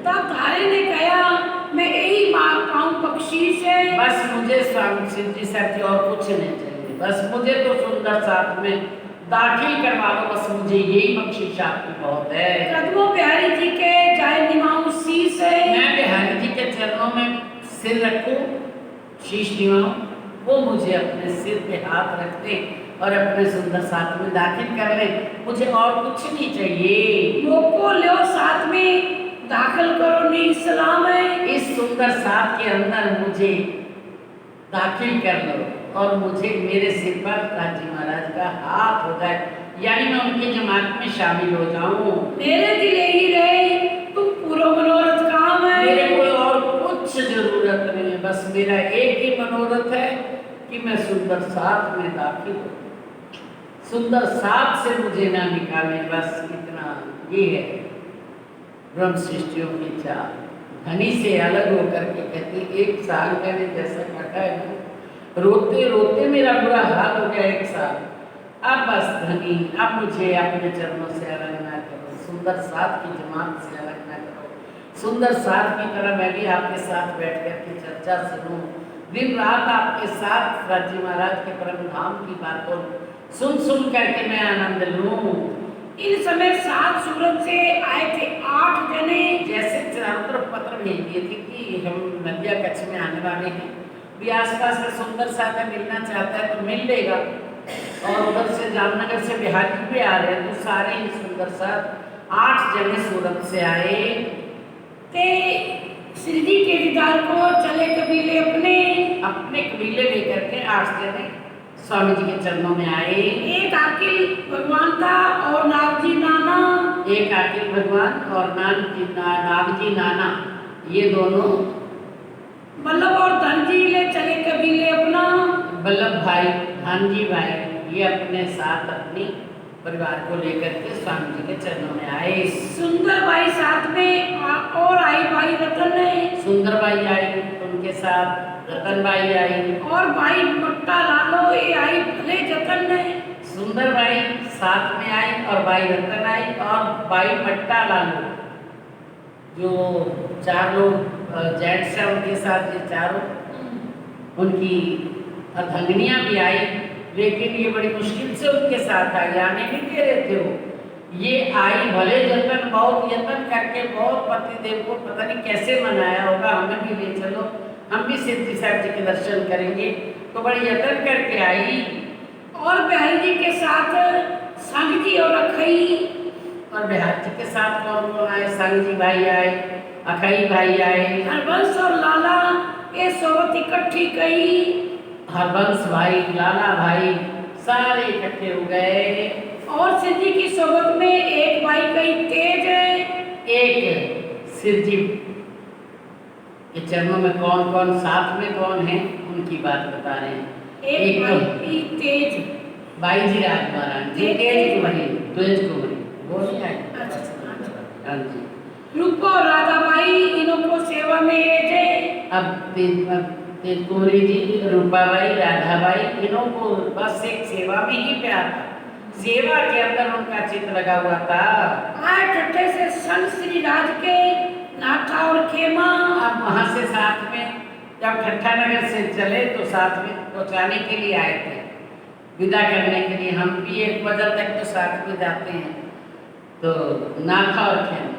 तब धारे ने कहा मैं यही मांगता हूँ बख्शीश है। बस मुझे स्वामी सिद्धि साहब जी और कुछ नहीं चाहिए, बस मुझे तो सुंदर साथ में दाखिल करवा लो, बस मुझे यही बख्शीश आपकी बहुत है। कदमों बिहारी जी के जाए निमाऊं शीश है। मैं बिहारी जी के चरणों में सिर रखूं, शीश निभाऊं, वो मुझे अपने सिर पे हाथ रख दें और अपने सुंदर साथ में दाखिल कर लें, मुझे और कुछ नहीं चाहिए। मोको लो साथ में दाखिल करो नी सलाम है। इस सुंदर साथ के अंदर मुझे दाखिल कर लो और मुझे मेरे सिर पर राजी महाराज का हाथ हो जाए, यानी मैं उनकी जमात में शामिल हो जाऊं। मेरे दिल ही रहे तुम पूरा मनोरथ काम है। मेरे कोई और कुछ जरूरत नहीं है, बस मेरा एक ही मनोरथ है कि मैं सुंदर साथ में दाखिल हो, सुंदर साथ से मुझे ना निकालें, बस इतना ये है ब्रह्म सृष्टियों की चाल। धनी से अलग होकर के कहती, एक साल मैंने जैसा काटा है ना, रोते रोते मेरा बुरा हाल हो गया एक साल, अब बस धनी अब मुझे अपने चरणों से अलग ना करो, सुंदर साथ की जमात से अलग ना करो, सुंदर साथ की तरह मैं भी आपके साथ बैठ कर के चर्चा सुनूं, दिन रात आपके साथ राज्य महाराज के परम धाम की बातों सुन सुन करके मैं आनंद लूं। इन समय 7 सूरत से आए थे 8 जने। जैसे चारों तरफ पत्र भेज दिए थे कि हम नदिया कच्छ में आने वाले हैं, भी आसपास में सुंदर साथ मिलना चाहता है तो मिल लेगा। और उधर से जामनगर से बिहारी भी आ रहे हैं, तो सारे ही सुंदर साथ 8 जने सूरत से आए। ते श्री जी के दीदार को चले कबीले अपने कबीले लेकर के 8 जने स्वामी जी के चरणों में आए। एक आकिल भगवान था और नागजी नाना। एक आकिल भगवान और नागजी नाना, ये दोनों बल्लभ और धनजी ले चले कबीले अपना। बल्लभ भाई, धनजी भाई, ये अपने साथ अपनी परिवार को लेकर के स्वामी जी के चरणों में आए। सुंदर बाई साथ में और आई भाई रतन ने। सुंदर बाई आई, उनके साथ रतन बाई आई, और भाई मट्टा लालो ये आई भले जतन ने। सुंदर बाई साथ में आई और बाई रतन आई और बाई मट्टा लालो, जो 4 लोग जेंट्स हैं उनके साथ ये चारों, उनकी अर्धांगिनियां भी आई, लेकिन ये बड़ी मुश्किल से उनके साथ आई, आने नहीं दे रहे थे वो। ये आई भले जतन, बहुत यत्न करके, बहुत पतिदेव को पता नहीं कैसे मनाया होगा, हमें भी ले चलो, हम भी सिद्धि साहब जी के दर्शन करेंगे, तो बड़ी यत्न करके आई। और बिहारी जी के साथ संग जी और अखई। और बिहार जी के साथ कौन कौन आए? संग जी भाई आए, अखई भाई आए, हरबंस और लाला ये सोबत इकट्ठी कई। हरबंस भाई, लाला भाई, सारे इकट्ठे हो गए। और सिद्धि की सोबत में एक भाई कई तेज है। एक सिद्धि के चरणों में कौन कौन साथ में कौन है उनकी बात बता रहे हैं। एक भाई की तेज बाई जी राजकुमार जी, तेज कुमारी वो नहीं आए। हाँ जी। रूपा और राधा बाई इन्हों को सेवा में ये थे। अब तेज कुमारी जी, रूपा बाई, राधा बाई, इन्हों को बस एक सेवा में ही प्यार था, सेवा के अंदर उनका चित्त लगा हुआ था। आए ठट्ठे से संत श्री राज के नाथा और खेमा। अब वहाँ से साथ में जब ठट्ठा नगर से चले तो साथ में पहुँचाने के लिए आए थे, विदा करने के लिए। हम भी 1 बजे तक तो साथ में जाते हैं। तो नाथा और खेमा,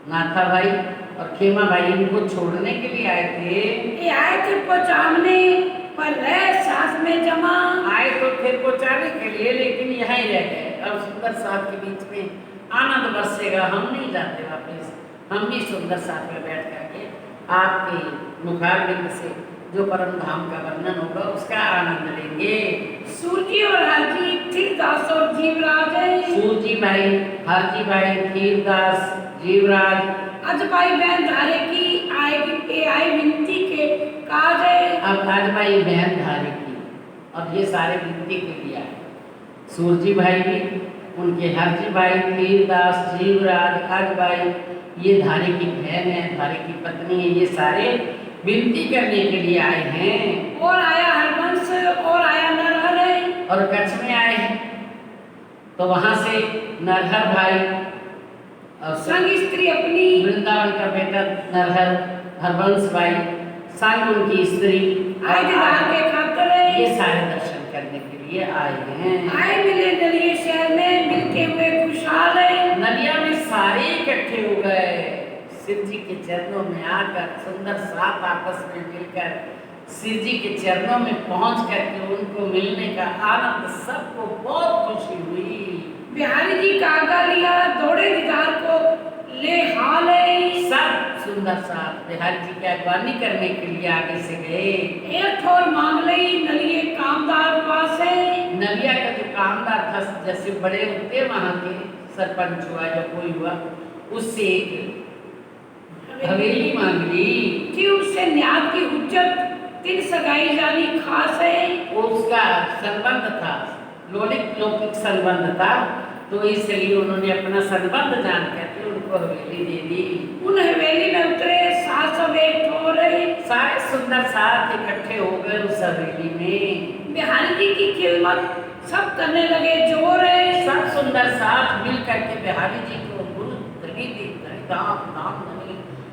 नाथा भाई और खेमा भाई इनको छोड़ने के लिए आए थे। ये आए थे पहुँचाने पर रह साथ में जमा। आए तो फिर पहुँचाने के लिए, लेकिन यहाँ ही रह गए। अब सुंदर साथ के बीच में आनंद बरसेगा, हम नहीं जाते वापस, हम भी सुंदर साथ में बैठ करके आपके मुखारबिंद से जो परम धाम का वर्णन होगा उसका आनंद लेंगे। सूरजी और हरजी, धीरदास और जीवराज है। सूरजी भाई, हरजी भाई, धीरदास, जीवराज, आज भाई बहन धारे की आएगी आई विनती के काज है। अब आज भाई बहन धारे की, अब ये सारे विनती के लिए आए। सूरजी भाई भी, उनके हरजी भाई, धीरदास, जीवराज, आज भाई, ये धारे की बहन है, धारे की पत्नी है, ये सारे विनती करने के लिए आए हैं। और आया हरबंश और आया नरहर है। और कच्छ में आए हैं तो वहाँ से नरहर भाई और संग स्त्री अपनी। वृंदावन का बेटा नरहर, हरबंश भाई, संग उनकी स्त्री आए दीदार के खातिर है। ये सारे दर्शन करने के लिए आए हैं। आए मिले नलिये शहर में, मिलके हुए खुशहाल है। नलिया में सारे इकट्ठे हो गए, शिव जी के चरणों में आकर सुंदर साथ आपस में मिलकर शिव जी के चरणों में पहुंच करके उनको मिलने का आनंद सबको बहुत खुशी हुई। बिहारी जी का आगा लिया, दौड़े दीदार को ले हाल है। सब सुंदर साथ बिहारी जी की अगवानी करने के लिए आगे से गए। एक ठोर मांग लई नलिये कामदार पास है। नलिया का जो कामदार था, जैसे बड़े होते वहाँ के सरपंच हुआ या कोई हुआ, उससे हवेली मांग ली कि उससे न्याय की उज्जत 3 सगाई जानी खास है। उसका संबंध था, लौकिक संबंध था, तो इसलिए उन्होंने अपना संबंध जान करके उनको हवेली दे दी। उन हवेली में उतरे सास सब एक ठोर है। सारे सुंदर साथ इकट्ठे हो गए उस हवेली में। बिहारी जी की खिदमत सब करने लगे जोर है। सब सुंदर साथ मिल करके बिहारी जी को गुरु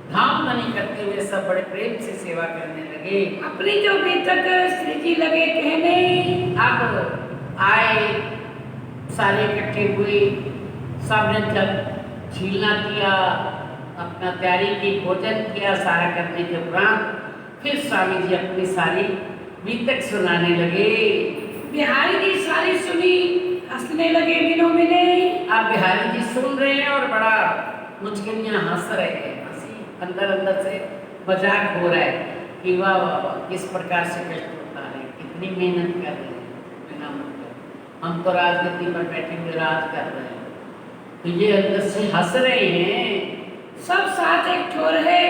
धाम धनी करते हुए सब बड़े प्रेम से सेवा करने लगे। अपनी जो बीतक श्री जी लगे कहने। अब आए, सारे इकट्ठे हुए, सबने जब झीलना किया, अपना तैयारी की, भोजन किया, सारा करने के उपरांत फिर स्वामी जी अपनी सारी बीतक सुनाने लगे। बिहारी जी सारी सुनी, हंसने लगे बिनो मिले। अब बिहारी जी सुन रहे हैं और बड़ा मुचकिनियाँ हंस रहे हैं। हंसी अंदर अंदर से मजाक हो रहा है कि वाह वाह वाह, किस प्रकार से कष्ट होता है, कितनी मेहनत कर रहे हैं बिना मतलब। हम तो राजनीति पर बैठे हुए राज कर रहे हैं, तो ये अंदर से हंस रहे हैं। सब साथ एक ठोर है,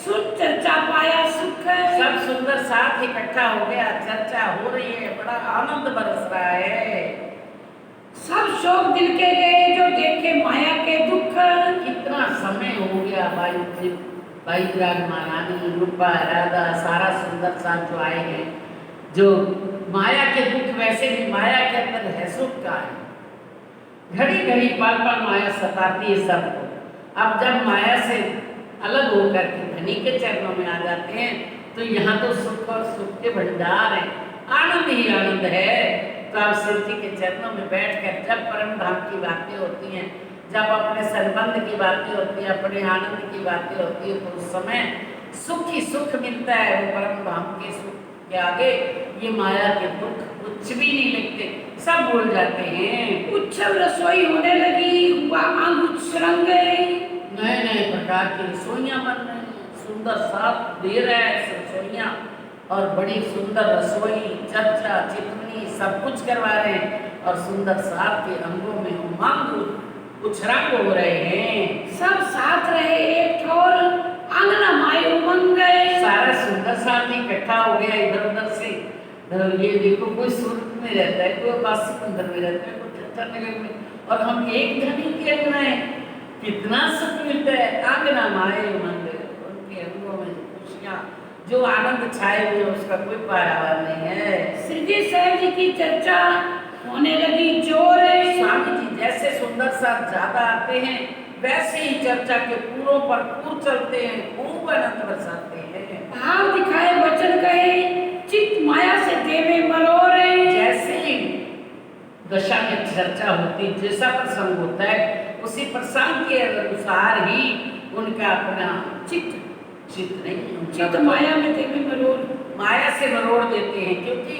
सुन चर्चा पाया सुख है। सब सुंदर साथ इकट्ठा हो गया, चर्चा हो रही है, बड़ा आनंद बरस रहा है। सब शोक दिल के गए जो देखे माया के दुख। कितना समय हो गया भाई राग महारानी, रूपा, राधा, सारा सुंदर साथ जो आए हैं, जो माया के दुख, वैसे भी माया के अंदर है सुख का है। घड़ी घड़ी पल पल माया सताती है सबको। अब जब माया से अलग होकर के धनी के चरणों में आ जाते हैं तो यहाँ तो सुख और सुख के भंडार है, आनंद ही आनंद है। तो आप शिव जी के चरणों में बैठकर जब परम धाम की बातें होती हैं, जब अपने संबंध की बातें होती है, अपने आनंद की बातें होती है, तो उस समय सुख ही सुख मिलता है। वो परम धाम के सुख के आगे ये माया के दुख कुछ भी नहीं लगते, सब भूल जाते हैं। उत्सव रसोई होने लगी, हुआ अंग उत्सरंग। नए नए प्रकार की रसोइयाँ बन रही हैं, सुंदर साथ दे रहे हैं रसोइयाँ, और बड़ी सुंदर रसोई, चर्चा, चितवनी सब कुछ करवा रहे हैं, और सुंदर साथ के अंगों में उमंग उछरंग हो रहे हैं। सब साथ रहे एक ठोर, अंगना माय उमंग गए। सारा सुंदर साथ इकट्ठा हो गया इधर उधर से। ये देखो, कोई सूरत में रहता है, कोई बासी मंदिर में रहता है, कोई ठट्ठा नगर में, और हम एक धनी के अंगना है, कितना सुख मिलता है। आंगना माए उमंग, उनके अंगों में खुशियाँ, जो आनंद छाए हुए उसका कोई पारावार नहीं है। श्री जी साहब जी की चर्चा होने लगी जोर। स्वामी जी जैसे सुंदर साथ ज्यादा आते हैं, वैसे ही चर्चा के पूरों पर पूर चलते हैं, खूब आनंद बरसाते हैं। भाव दिखाए वचन कहे, चित्त माया से देवे मरोरे। जैसे ही दशा में चर्चा होती, जैसा प्रसंग होता है, उसी प्रसंग के अनुसार ही उनका अपना चित्त नहीं, चित्त माया में देवे मरोर। माया से मरोड़ देते हैं। क्योंकि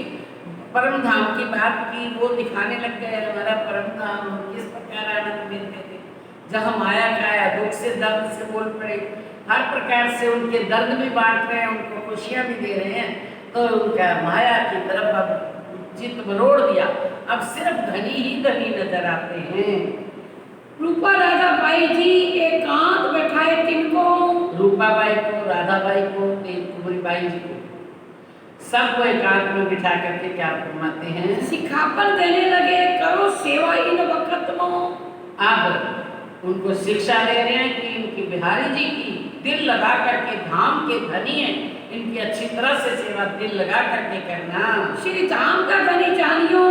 परम धाम की बात की, वो दिखाने लग गए हमारा परम धाम, किस प्रकार आनंद मिलते थे। जहाँ माया का आया, दुख से दर्द से बोल पड़े, हर प्रकार से उनके दर्द भी बांट रहे हैं, उनको खुशियाँ भी दे रहे हैं, तो उनका माया की तरफ अब चित्त मरोड़ दिया। अब सिर्फ धनी ही धनी नजर आते हैं। रूपा राधा बाई जी एकांत बैठाए तिनको। रूपा बाई को, राधा बाई को, कुंवरी बाई जी को, सबको एकांत में बिठा करके क्या फरमाते हैं, सिखापन देने लगे, करो सेवा इन वक्त मो। अब उनको शिक्षा दे रहे हैं कि इनकी बिहारी जी की दिल लगा करके, धाम के धनी है, इनकी अच्छी तरह से सेवा दिल लगा करके करना। श्री धाम का धनी जानियो,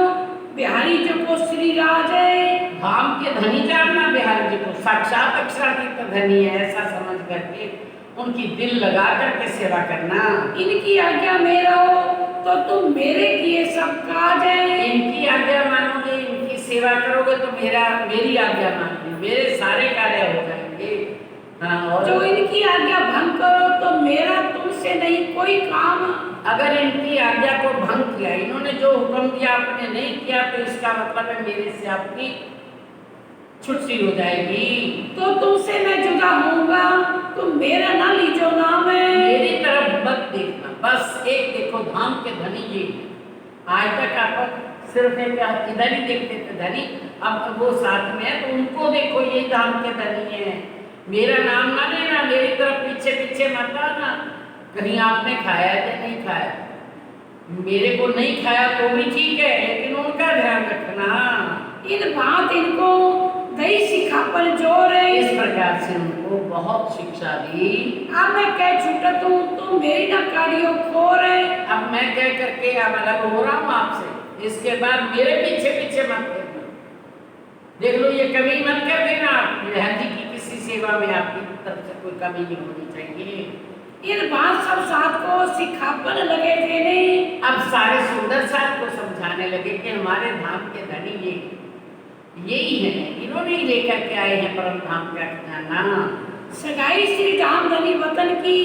बिहारी जी को श्री राज है। धाम के धनी जानना बिहारी जी को, साक्षात अक्षरातीत धनी है, ऐसा समझ करके उनकी दिल लगा करके सेवा करना। इनकी आज्ञा में रहो तो तुम मेरे किए सब काज है। इनकी आज्ञा मानोगे, इनकी सेवा करोगे तो मेरी आज्ञा मानोगे, मेरे सारे कार्य हो जाएंगे। हाँ, और जो इनकी आज्ञा भंग करो तो मेरा तुमसे नहीं कोई काम। अगर इनकी आज्ञा को भंग किया, इन्होंने जो हुक्म दिया आपने नहीं किया, तो इसका मतलब है मेरे से आपकी छुट्टी हो जाएगी। तो तुमसे मैं जुदा होऊंगा, तुम मेरा ना लीजो नाम है। मेरी तरफ मत देखना, बस एक देखो धाम के धनी जी। आज तक आप सिर्फ एक इधर ही देखते थे धनी, अब वो साथ में है तो उनको देखो, ये धाम के धनी है। मेरा नाम ना लेना, मेरी तरफ पीछे पीछे मत आना, कहीं आपने खाया या नहीं खाया। मेरे को नहीं खाया तो भी ठीक है, लेकिन उनका ध्यान रखना। इन बात इनको दही सिखापन जोर है। इस प्रकार से उनको बहुत शिक्षा दी। अब मैं कह छूटत हूँ तो मेरी न कार्यों खोर है। अब मैं कह करके अब अलग हो रहा हूँ आपसे, इसके बाद मेरे पीछे पीछे मत करना। देख लो, ये कमी मत कर देना। बिहार जी की किसी सेवा में आपकी तरफ से कोई कमी नहीं होनी चाहिए। इन बात सब साथ को सिखापन लगे देने। अब सारे सुंदर साथ को समझाने लगे कि हमारे धाम के धनी यही है, इन्होंने ही लेकर के आए हैं परम धाम का खजाना। सगाई श्री धाम धनी वतन की,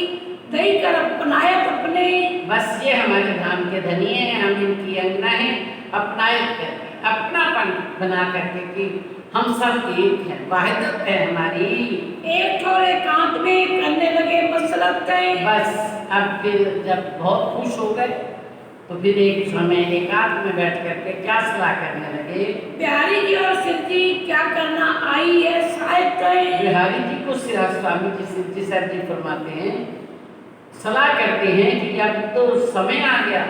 दई कर अपनायत अपने। बस ये हमारे धाम के धनी हैं, हम इनकी अंगना है, अपनायत करके अपनापन बना करके कि हम सब एक हैं, वाहिदत है हमारी। एक ठोर एकांत में करने लगे मसलत तय। बस अब फिर जब बहुत खुश हो गए तो फिर एक समय एकांत में बैठ करके क्या सलाह करने लगे। बिहारी जी और सिर जी क्या करना आई है शायद तय। बिहारी जी को स्वामी जी सिद्ध जी सर जी फरमाते हैं, सलाह करते हैं कि अब तो समय आ गया,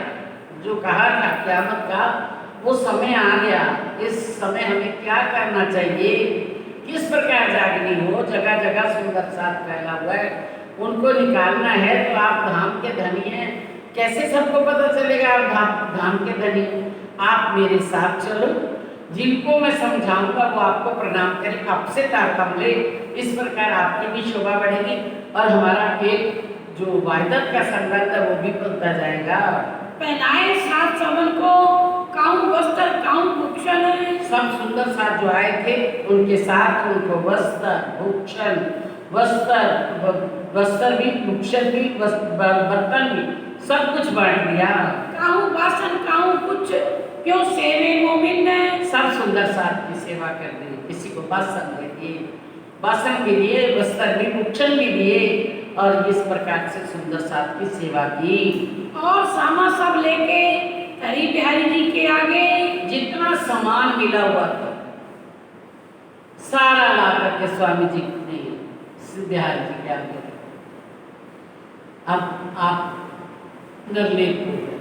जो कहा था क़यामत का वो समय आ गया। इस समय हमें क्या करना चाहिए, किस प्रकार जागनी हो। जगह जगह सुंदर साथ फैला हुआ है, उनको निकालना है। तो आप धाम के धनी हैं, कैसे सबको पता चलेगा आप धाम के धनी। आप मेरे साथ चलो, जिनको मैं समझाऊंगा वो आपको प्रणाम करें, आपसे तारतम ले। इस प्रकार आपकी भी शोभा बढ़ेगी और हमारा एक जो वाहिदत का संबंध है वो भी बनता जाएगा। पहनाए सात समन को काऊं वस्त्र काऊं भूषण। सब सुंदर साथ जो आए थे उनके साथ उनको वस्त्र भूषण, वस्त्र भी, भूषण भी, बर्तन भी, सब कुछ बांट दिया। काऊं वासन काऊं कुछ क्यों सेवे मोमिन ने। सब सुंदर साथ की सेवा कर दी, किसी को वासन दे दिए, वासन भी दिए, वस्त्र भी, भूषण भी दिए और इस प्रकार से सुंदर साथ की सेवा की। और सामा सब लेके हरि बिहारी जी के आगे जितना सामान मिला हुआ था सारा ला करके स्वामी जी ने बिहारी जी के आगे। अब आप निर्लेप हो गए,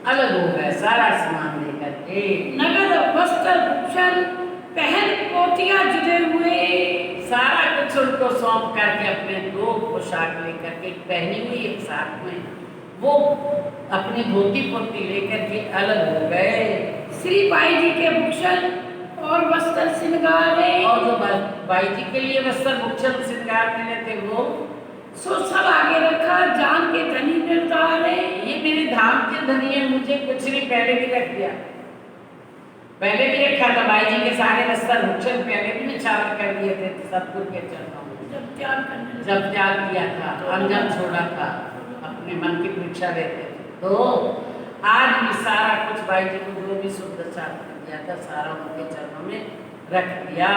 अलग हो गए, सारा सामान लेकर के। नगद वस्त्र भूषण पहन पोतिया जुड़े हुए। सारा कुछ उनको सौंप करके अपने दो पोशाक लेकर के पहनी हुई एक साथ में, वो अपनी धोती पोती लेकर के अलग हो गए। श्री बाई जी के भूषण और वस्त्र श्रृंगारे। और जो बाई जी के लिए वस्त्र भूषण श्रृंगार मिले थे वो सो सब आगे रखा जान के धनी निर्धारे। ये मेरे धाम के धनी है, मुझे कुछ नहीं, पहले भी रख दिया, पहले भी रखा था। बाई जी के सारे वस्त्र भूषण पहले भी निछावर कर दिए थे सतगुरु के चरणों में। जब त्याग किया था, अंजन छोड़ा था, अपने मन की परीक्षा लेते थे, तो आज भी सारा कुछ बाई जी को जो भी शुद्ध साथ दिया था सारा उनके चरणों में रख दिया।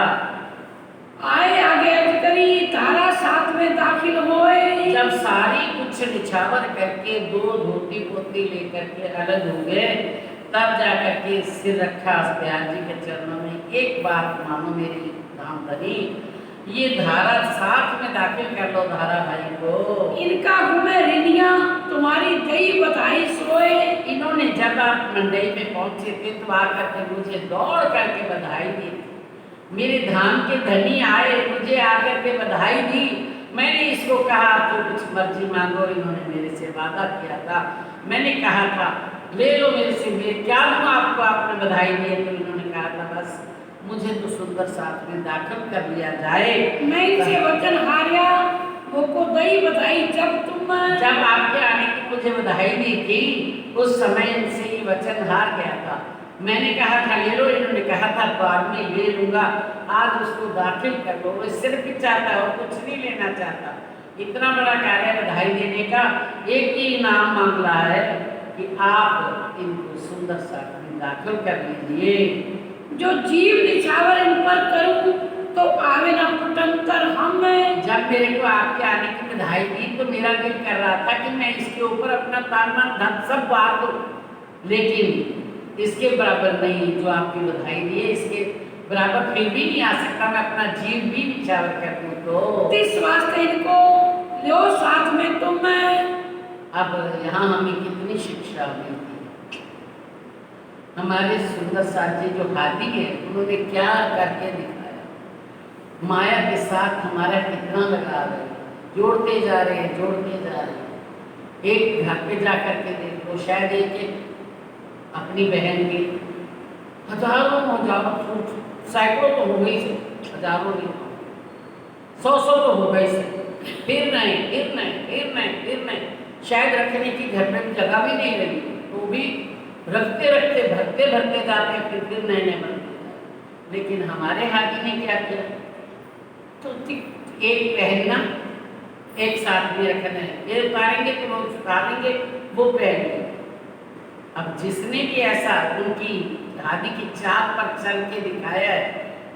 आए आगे करी तारा साथ में दाखिल होए। जब सारी कुछ निछावर करके दो धोती पोती लेकर के अलग हो गए, तब जाकर के सिर रखा बिहार जी के चरणों में। एक बात मानो मेरी धाम धनी, ये धारा साथ में दाखिल कर लो धारा भाई को। इनका घूमे रिनिया तुम्हारी दई बधाई सोए। इन्होंने जब आप मंडई में पहुंचे थे तो आकर के मुझे दौड़ करके बधाई दी थी। मेरे धाम के धनी आए, मुझे आकर के बधाई दी। मैंने इसको कहा तो कुछ मर्जी मांगो, इन्होंने मेरे से वादा किया था। मैंने कहा था ले लो मेरे से, मैं क्या दूँ आपको, आपने बधाई दी है। तो इन्होंने कहा था बस मुझे तो सुंदर साथ में दाखिल कर लिया जाए। मैं इनसे वचन हारिया वो को दई बधाई जब आपके आने की मुझे बधाई दी थी उस समय इनसे ये वचन हार गया था। मैंने कहा था ले लो, इन्होंने कहा था बाद में ले लूंगा, आज उसको दाखिल कर लो। वो सिर्फ ही चाहता है और कुछ नहीं लेना चाहता। इतना बड़ा कार्य बधाई देने का, एक ही इनाम मांग रहा है कि आप इनको सुंदर साथ में दाखिल कर लीजिए। जो जीव निछावर इन पर करूं तो आवे ना पुटंतर हम। जब मेरे को आपके आने की बधाई दी तो मेरा दिल कर रहा था कि मैं इसके ऊपर अपना तान मन धन सब बात दूं, लेकिन इसके बराबर नहीं। जो आपकी बधाई दी है इसके बराबर फिर भी नहीं आ सकता, मैं अपना जीव भी निछावर कर दूं। तो इस वास्ते इनको लो साथ में तुम। अब यहाँ हमें कितनी शिक्षा मिलती है। हमारे सुंदर साथ जी जो हाथी है उन्होंने क्या करके दिखाया, माया के साथ हमारा कितना लगाव है, जोड़ते जा रहे हैं, जोड़ते जा रहे हैं। एक घर पे जा कर के देखो, शायद एक अपनी बहन की हजारों सैकड़ों तो हो गई से, हजारों नहीं, 100 तो हो गई से, फिर नहीं, शायद रखने की घर में जगह भी नहीं रही, तो भी रखते भरते जाते, फिर नए बनते। लेकिन हमारे हाथी ने क्या किया, तो एक पहनना एक साथ में रखना है, ये उतारेंगे तो वो उतारेंगे, वो पहनेंगे। अब जिसने भी ऐसा उनकी हादी की चाल पर चल के दिखाया है,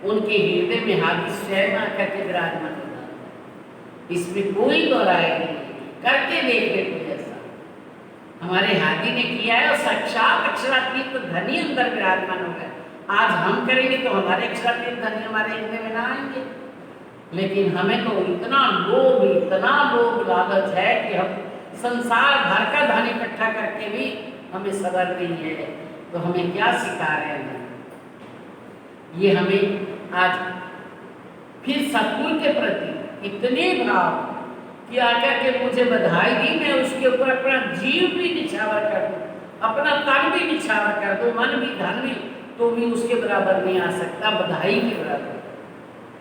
उनके हृदय में हादी स्वयं आकर के विराजमान हो जाता है। इसमें कोई दोहराए नहीं, करके देख ले कोई ऐसा। हमारे हादी ने किया है और साक्षात अक्षरातीत तो धनी अंदर विराजमान हो गए। आज हम करेंगे तो हमारे अक्षरातीत धनी हमारे हृदय में ना आएंगे, लेकिन हमें तो इतना लोभ लालच है कि हम संसार भर का धन इकट्ठा करके भी हमें सबर नहीं है। तो हमें क्या सिखा रहे हैं ये? हमें आज फिर सतगुरु के प्रति इतने भाव कि आकर के मुझे बधाई दी, मैं उसके ऊपर अपना जीव भी निछावर कर दूं, अपना तन भी निछावर कर दूं, मन भी धन भी, तो भी उसके बराबर नहीं आ सकता, बधाई के बराबर।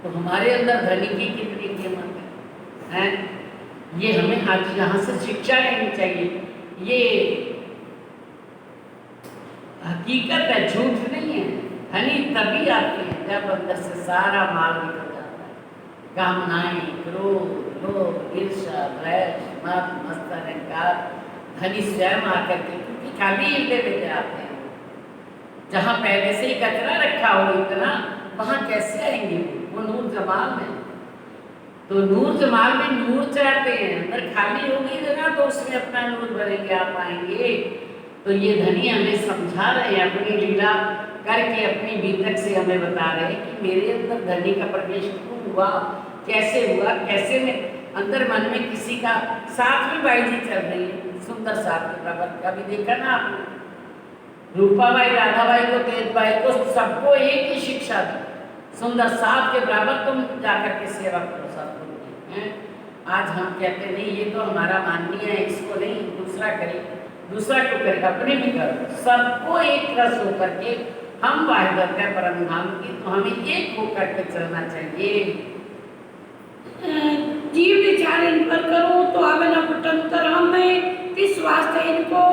तो हमारे अंदर धनी की कितनी कीमत है, ये हमें आज यहाँ से शिक्षा लेनी चाहिए। ये हकीकत है, झूठ नहीं है। धनी तभी आते हैं जब अंदर से सारा माल निकल जाता है। कामनाएं, क्रोध, लोभ, ईर्ष्या, द्वेष, मद, मत्सर, अहंकार, धनी स्वयं आकर के, क्योंकि खाली हृदय लेके आते हैं। जहाँ पहले से ही कचरा रखा हो इतना, वहाँ कैसे आएंगे? वो नूर जमाल में, तो नूर जमाल में नूर चाहते हैं। अंदर खाली होगी जगह तो उसमें अपना नूर भरेंगे, आप आएंगे। तो ये धनी हमें समझा रहे हैं, अपनी लीला करके अपनी बीतक से हमें बता रहे हैं कि मेरे अंदर धनी का प्रवेश क्यों हुआ, कैसे हुआ, कैसे में अंदर मन में किसी का साथ में बाई जी चल रही है, सुंदर साथ के बराबर। कभी देखा ना आपने? रूपाबाई, राधाबाई को, तेजबाई को, सबको एक ही शिक्षा दी, सुंदर साथ के बराबर तुम जाकर के सेवा करो सतगुरु की। आज हम कहते नहीं, ये तो हमारा माननीय है, इसको नहीं, दूसरा करे, दूसरा को करे, अपने भी करो। सबको एक रस होकर के हम वाहिदत है परम धाम की, तो हमें एक होकर के चलना चाहिए। जीव विचार इन पर करो तो आवे न पटंतर हमें, इस वास्ते इनको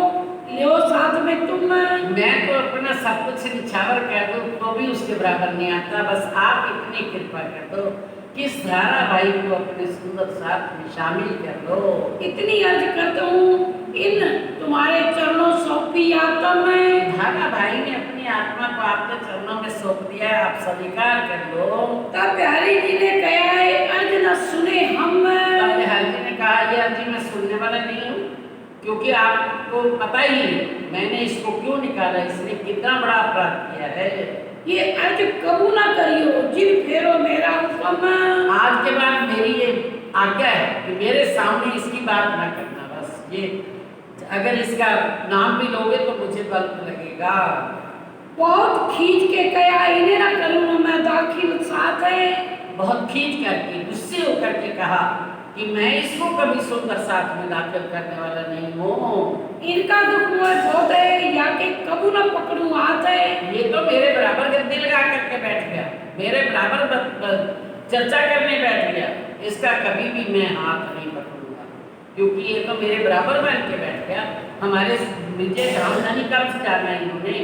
लो साथ में तुम। मैं तो अपना सब कुछ निछावर कर दूं तो भी उसके बराबर नहीं आता, बस आप इतनी कृपा कर दो, किस धारा भाई को अपने सुंदर साथ में शामिल कर लो। इतनी अर्ज करता हूँ, इन तुम्हारे चरणों सौंपी आत्मा में। धारा भाई ने अपनी आत्मा को आपके चरणों में सौंप दिया, आप स्वीकार कर लो। तब बिहारी जी ने कहा है, अर्ज न सुने हम। तब बिहारी जी ने कहा, ये अर्जी मैं सुनने वाला नहीं हूँ, क्योंकि आपको पता ही है मैंने इसको क्यों निकाला, इसने कितना बड़ा अपराध किया है। ये अर्ज कबू ना करियो, जिन फेरो मेरा हुक्म। आज के बाद मेरी ये आज्ञा है कि मेरे सामने इसकी बात ना करना। बस ये, अगर इसका नाम भी लोगे तो मुझे गलत लगेगा। बहुत खींच के कहा, इन्हें ना करूँ मैं दाखिल साथ है। बहुत खींच करके, गुस्से होकर के कहा कि मैं इसको कभी सुंदर साथ में दाखिल करने वाला नहीं हूँ। इनका दुख मुझे बहुत है, या के कबू ना पकड़ूं हाथ है। ये तो मेरे बराबर गद्दी लगा करके बैठ गया, मेरे बराबर चर्चा करने बैठ गया, इसका कभी भी मैं हाथ नहीं पकड़ूंगा, क्योंकि ये तो मेरे बराबर बन के बैठ गया। हमारे मुझे धामधनी कब से जाना है इन्होंने?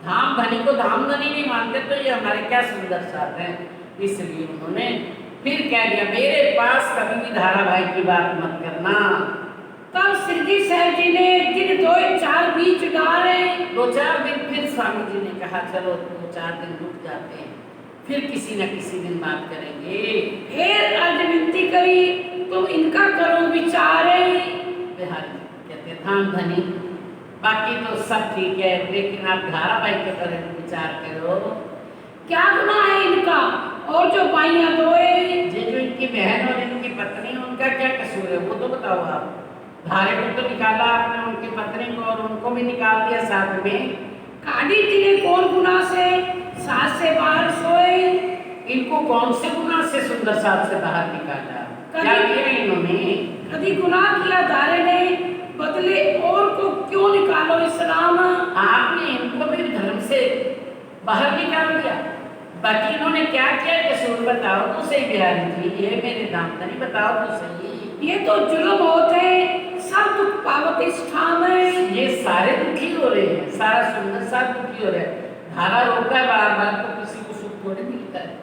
धाम धनी को धामधनी नहीं मानते तो ये हमारे क्या सुंदर साथ हैं। इसलिए उन्होंने फिर कह दिया, मेरे पास कभी भी धारा भाई की बात मत करना। तब सिद्धि साहब जी ने दिन 2-4 बीच डाले। 2-4 दिन फिर स्वामी जी ने कहा, चलो 2-4 दिन रुक जाते हैं, फिर किसी न किसी दिन बात करेंगे। फिर अर्ज विनती करी, तुम इनका करो विचार। बिहारी कहते, धाम धनी बाकी तो सब ठीक है, लेकिन आप धारा भाई के बारे में विचार करो। क्या गुनाह है इनका? और जो बाइयां दोए, जो इनकी बहन और इनकी पत्नी, उनका क्या कसूर है वो तो बताओ आप। धारे को तो निकाला आपने, उनकी पत्नी को और उनको भी निकाल दिया साथ में। काढ़ी तिने कौन गुनाह से सास से बाहर सोए? इनको कौन से गुनाह से सुंदर साथ से बाहर निकाला? क्या किया इन्होंने? कभी गुनाह किया धारे ने, बदले और को क्यों निकालो इस्लाम? आपने इनको भी धर्म से बाहर निकाल दिया। बाकी इन्होंने क्या किया कसूर बताओ तो सही बिहारी जी, ये मेरे दामदनी बताओ तो सही। ये तो जुल्म होते, सब दुख पावत इस ठाम है। ये सारे दुखी हो रहे हैं, सारा सुंदर साथ दुखी हो रहे हैं। धारा रोका है बार बार तो किसी को सुख थोड़ी मिलता है।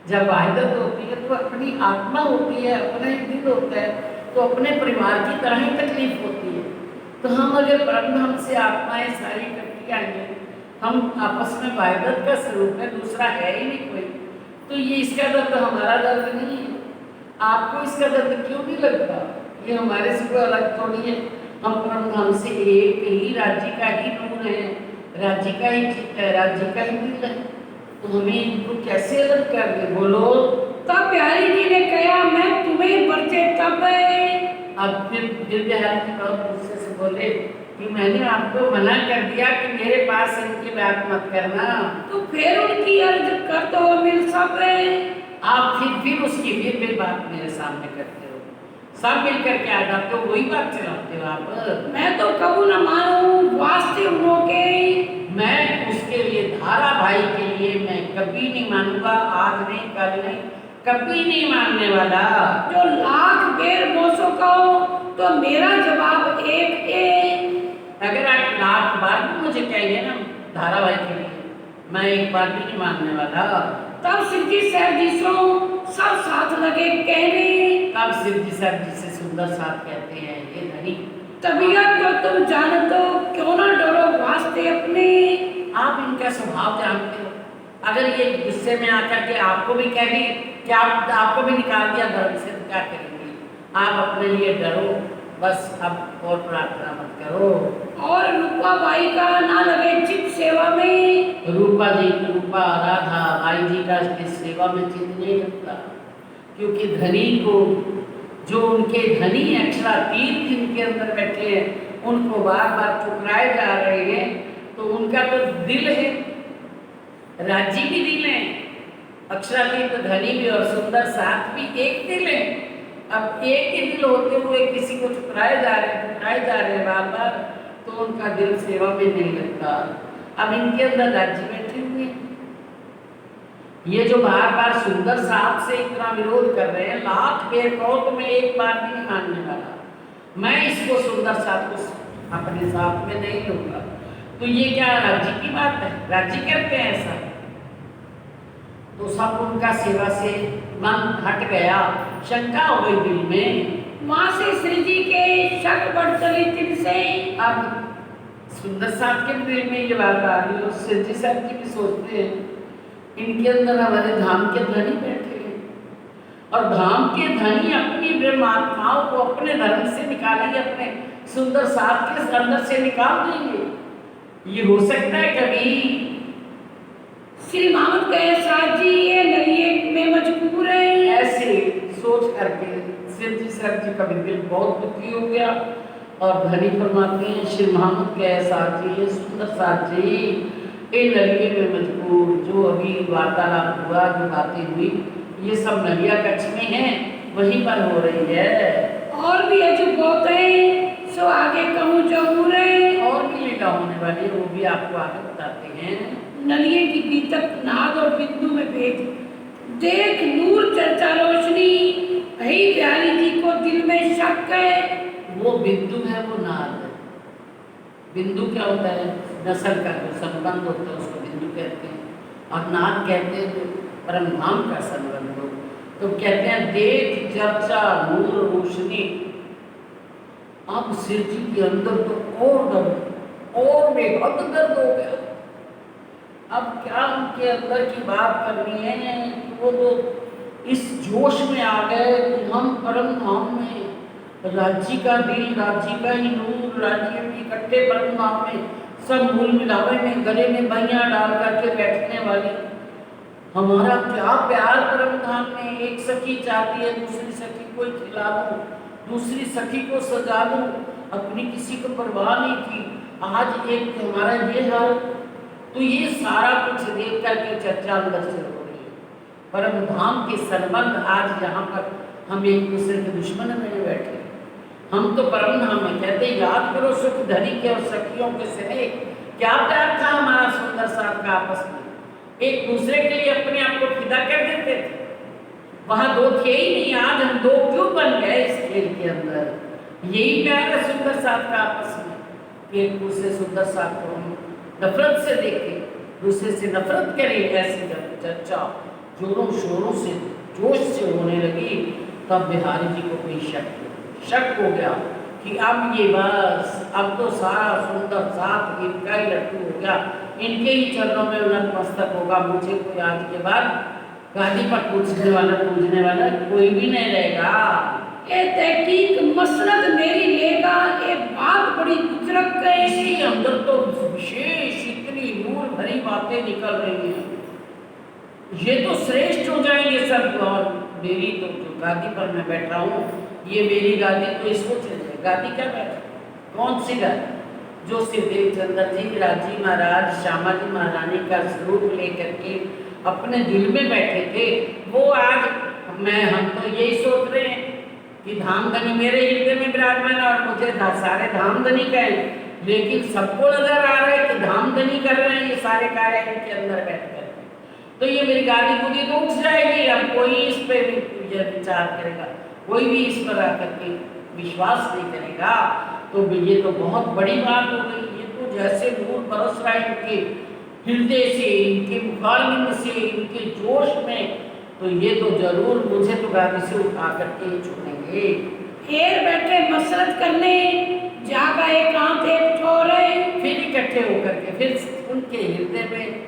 जब वाहिदत होती है तो अपनी आत्मा होती है, अपना ही दिल होता है, तो अपने परिवार की तरह ही तकलीफ होती है। तो हम अगर परमधाम से आत्माएं सारी इकट्ठी आएंगे, हम आपस में वाहिदत का स्वरूप है, दूसरा है ही नहीं कोई, तो ये इसका दर्द हमारा दर्द नहीं है। आपको इसका दर्द क्यों नहीं लगता? ये हमारे से कोई अलग तो नहीं है। हम परमधाम से एक ही राज्य का ही नूर है, राज्य का ही चित्त है, राज्य का ही दिल है, तो हमें इनको कैसे अलग कर दे? बोलो। तब बिहारी जी ने कहा मैं तुम्हें बरते तब। अब फिर बिहारी जी बहुत गुस्से से बोले कि मैंने आपको मना कर दिया कि मेरे पास इनकी बात मत करना। तो फिर उनकी अर्ज कर दो मिल सब। आप फिर उसकी फिर बात मेरे सामने करते हो, सब मिल करके आ जाते हो, वही बात चलाते हो आप। मैं तो कबू न मानूं वास्ते उनके। मैं उसके लिए, धारा भाई के लिए मैं कभी नहीं मानूंगा, आज नहीं, कल नहीं, कभी नहीं मानने वाला। जो लाख बेर बोसो कहो तो मेरा जवाब एक है। अगर आप लाख बार भी मुझे कहेंगे ना धारा भाई के लिए, मैं एक बार भी नहीं मानने वाला। तब सिद्धि साहब जी सो सब साथ लगे कहने। तब सिद्धि साहब जी से सुंदर साथ कहते हैं, ये धनी तबीयत तो तुम जानते हो, क्यों ना डरो वास्ते अपने। आप इनका स्वभाव जानते हो, अगर ये गुस्से में आकर के आपको भी कह दी कि आपको भी निकाल दिया धर्म से, तो क्या करेंगे? आप अपने लिए डरो बस, अब और प्रार्थना मत करो। और रूपा बाई का ना लगे चित सेवा में। रूपा राधा भाई जी का इस सेवा में चित नहीं लगता, क्योंकि धनी को, जो उनके धनी अक्षरातीत जिनके अंदर बैठे हैं, उनको बार बार ठुकराए जा रहे हैं, तो उनका तो दिल है, राज्य भी दिल है, अक्षरातीत धनी भी और सुंदर साथ भी एक दिल है। अब एक ही दिल होते हुए किसी को ठुकराए जा रहे हैं बार बार, तो उनका दिल सेवा में नहीं लगता। अब इनके अंदर राज्य बैठे हुए हैं, ये जो बार बार सुंदर साथ से इतना विरोध कर रहे हैं, लाख बेर कहो तो मैं एक बार भी नहीं मानने वाला, मैं इसको सुंदर साथ को अपने साथ में नहीं लूंगा। तो ये क्या राज्य की बात है? राज्य करते हैं ऐसा? तो सब उनका सेवा से मन हट गया, शंका हो गई दिल में। माँ से श्री जी के शक बढ़ चली दिल से। अब सुंदर साथ के दिल में ये बात आ रही है, श्री जी साहब की भी सोचते हैं, इनके अंदर हमारे धाम के धनी बैठे हैं, और धाम के धनी अपनी ब्रह्मात्माओं को अपने धर्म से निकालेंगे, अपने सुंदर साथ के अंदर से निकाल देंगे। ये हो सकता है कभी? श्री मामद कहे साथ जी ये नलिए में मजबूर है। ऐसे सोच करके सिद्धि साहब जी का भी दिल बहुत दुखी हो गया, और धनी फरमाते हैं, श्री मोहम्मद कहे साथ जी, सुंदर साथ जी, ये नलिए में मजबूर, जो अभी वार्तालाप हुआ, जो बातें हुई, ये सब नलिया कक्ष में है, वहीं पर हो रही है। और भी अजूब बहुत है, सो आगे कहूँ जरूर है। और भी लीला होने वाली है, वो भी आपको आगे बताते हैं। नलिए की बीतक नाद और बिंदु में भेद, देख नूर चर्चा रोशनी, भई प्यारी जी को दिल में शक है। वो बिंदु है, वो नाद है। बिंदु क्या होता है? नस्ल का जो संबंध होता है उसको बिंदु कहते हैं, और नाद कहते हैं जो परमधाम का संबंध हो। तो कहते हैं देख चर्चा नूर रोशनी। अब सिर जी के अंदर तो और दर्द, और बेहद दर्द हो गया। अब क्या उनके अंदर की बात करनी है, वो तो इस जोश में आ गए कि हम परम धाम में, राज्य का दिल, राज्य का ही नूर, राज्य में इकट्ठे परम धाम में, सब मूल मिलावे में, गले में बैयां डाल करके बैठने वाली, हमारा क्या प्यार परम धाम में। एक सखी चाहती है दूसरी सखी को खिला दूं, दूसरी सखी को सजा दूं, अपनी किसी को परवाह नहीं थी, आज एक हमारा ये हाल। तो ये सारा कुछ देख करके चर्चा अंदर से हो रही है, परम धाम के संबंध। आज यहाँ पर हम एक दूसरे के दुश्मन में बैठे, हम तो परम धाम में कहते याद करो सुख धनी के और सखियों के स्नेह, क्या प्यार था हमारा सुंदर साथ का आपस में, एक दूसरे के लिए अपने आप को फिदा कर देते थे। वहां दो थे ही नहीं, आज हम दो क्यों बन गए इस खेल के अंदर? यही प्यार है सुंदर साथ का आपस में, एक दूसरे सुंदर साथ को हम नफरत से देखें, दूसरे से नफरत करें। ऐसी चर्चा जोरों शोरों से जोश से होने लगी, तब बिहारी जी को कोई शक हो गया कि अब ये बस, अब तो सारा सुंदर साथ इनका ही लट्टू हो गया, इनके ही चरणों में नतमस्तक होगा, मुझे कोई आज के बाद गादी पर पूजने वाला कोई भी नहीं रहेगा। ये तहकीक मसरत मेरी लेगा, ये बात बड़ी गुजरत गई। इसके अंदर तो विशेष इतनी नूर भरी बातें निकल रही हैं, ये तो श्रेष्ठ हो जाएंगे सब। और मेरी तो जो गादी पर मैं बैठा हूँ, ये मेरी गादी तो इसको चले, गादी क्या बैठा, कौन सी गादी? जो श्री देवचंद्र जी राजी महाराज श्यामा जी महारानी का स्वरूप लेकर के अपने दिल में बैठे थे, वो आज हम तो यही सोच रहे हैं कि धामधनी मेरे हृदय में विराजमान और मुझे सारे धामधनी कहें, लेकिन सबको नजर आ रहा है कि धामधनी कर रहे हैं ये सारे कार्य इनके अंदर बैठ कर। तो ये मेरी गादी गुदी तो उठ जाएगी, अब कोई इस पर विचार करेगा, कोई भी इस पर आकर के विश्वास नहीं करेगा। तो ये तो बहुत बड़ी बात हो गई, ये तो जैसे नूर बरस रहा है इनके हृदय से, इनके मुखारबिंद से, इनके जोश में, तो ये तो जरूर मुझे तो गादी से उठा करके ही छोड़ेंगे। फिर बैठे मसरत करने, जागा एकांत एक ठोरे, फिर इकट्ठे होकर के फिर उनके हृदय में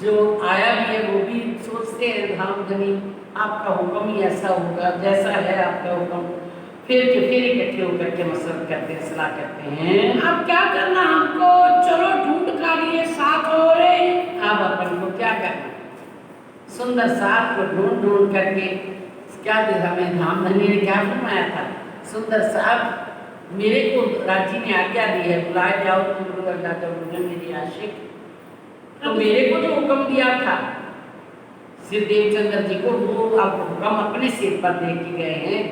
जो आया भी है वो भी सोचते हैं धामधनी आपका हुक्म ही ऐसा होगा जैसा है आपका हुक्म। फिर इकट्ठे होकर के मसरत करते हैं, सलाह करते हैं। अब क्या करना हमको, चलो ढूंढ काढ़िए साथ हो रहे। अब अपन को क्या करना, सुंदर साथ को ढूंढ करके क्या दे, हमें धामधनी ने क्या फरमाया था, सुंदर साथ मेरे को राजी ने आज्ञा दी है, बुलाए जाओ तुम लोग अल्लाह का मुझे मेरी आशिक। तो मेरे को जो हुक्म दिया था श्री देवचंद्र जी को, वो अब हुक्म अपने सिर पर दे के गए हैं,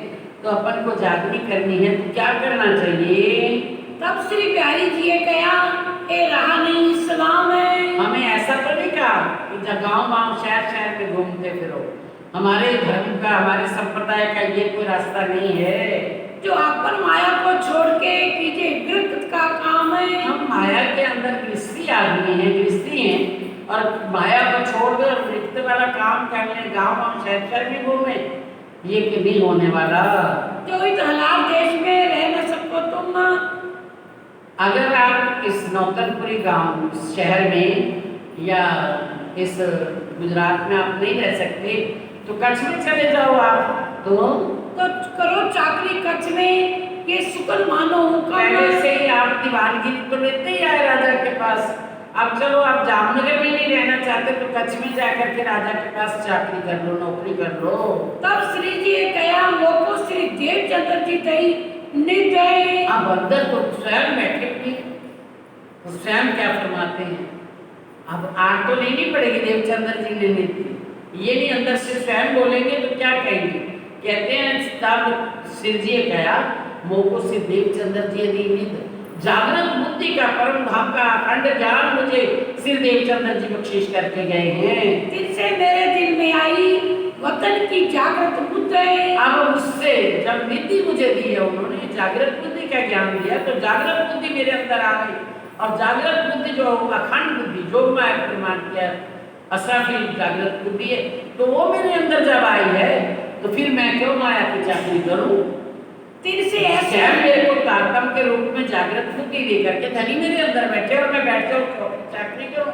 तो अपन को जागनी करनी है, तो क्या करना चाहिए? तब श्री बिहारी जी ने कहा, ये रहा नहीं इस्लाम है। हमें ऐसा तो नहीं कहा कि गाँव शहर में घूमते फिरो, हमारे धर्म का हमारे संप्रदाय का ये कोई रास्ता नहीं है। जो अपन माया को छोड़ के कीजिए विरक्त का काम है। हम माया के अंदर गृहस्थी आदमी हैं, गृहस्थी हैं, और माया को छोड़कर विरक्त वाला काम कर लें, गाँव शहर में घूमे, ये नहीं होने वाला। जो इस हलाल देश में रह न सको तुम, अगर आप इस नौतनपुरी गांव शहर में या इस गुजरात में आप नहीं रह सकते, तो कच्छ में चले जाओ आप, तो करो चाकरी कच्छ में, ये सुकल मानो पहले से ही आप दीवानगिरी तो लेते ही आए राजा के पास। अब चलो आप जामनगर में नहीं रहना चाहते तो कच्छ में जाकर के राजा के पास चाकरी कर लो, नौकरी कर लो। तब श्री जी ने कहा, लोगों श्री देवचंद्र जी दई निर्दय। अब अंदर तो स्वयं बैठे थे, तो स्वयं क्या फरमाते हैं, अब आग तो लेनी पड़ेगी देवचंद्र जी ने नीति, ये नहीं अंदर से स्वयं बोलेंगे तो क्या कहेंगे। कहते हैं तब श्री जी ने कहा, मोको श्री देवचंद्र जी ने जागृत बुद्धि का परम धाम का अखंड ज्ञान मुझे श्री देवचंद्र जी बख्शिश करके गए हैं। जिनसे मेरे दिल में आई वतन की जागृत बुद्धि। अब उससे जब निधि मुझे दी है उन्होंने, जागृत बुद्धि का ज्ञान दिया, तो जागृत बुद्धि मेरे अंदर आ गई। और जागृत बुद्धि जो अखंड बुद्धि जो मैं प्रमाण किया असराफी जागृत बुद्धि है, तो वो मेरे अंदर जब आई है, तो फिर मैं क्यों माया की चाकरी करूं। तीर से ऐसे मेरे को तारतम के रूप में जागृत बुद्धि लेकर के धनी मेरे अंदर बैठे और मैं बैठ जाऊं चाकरी करूं,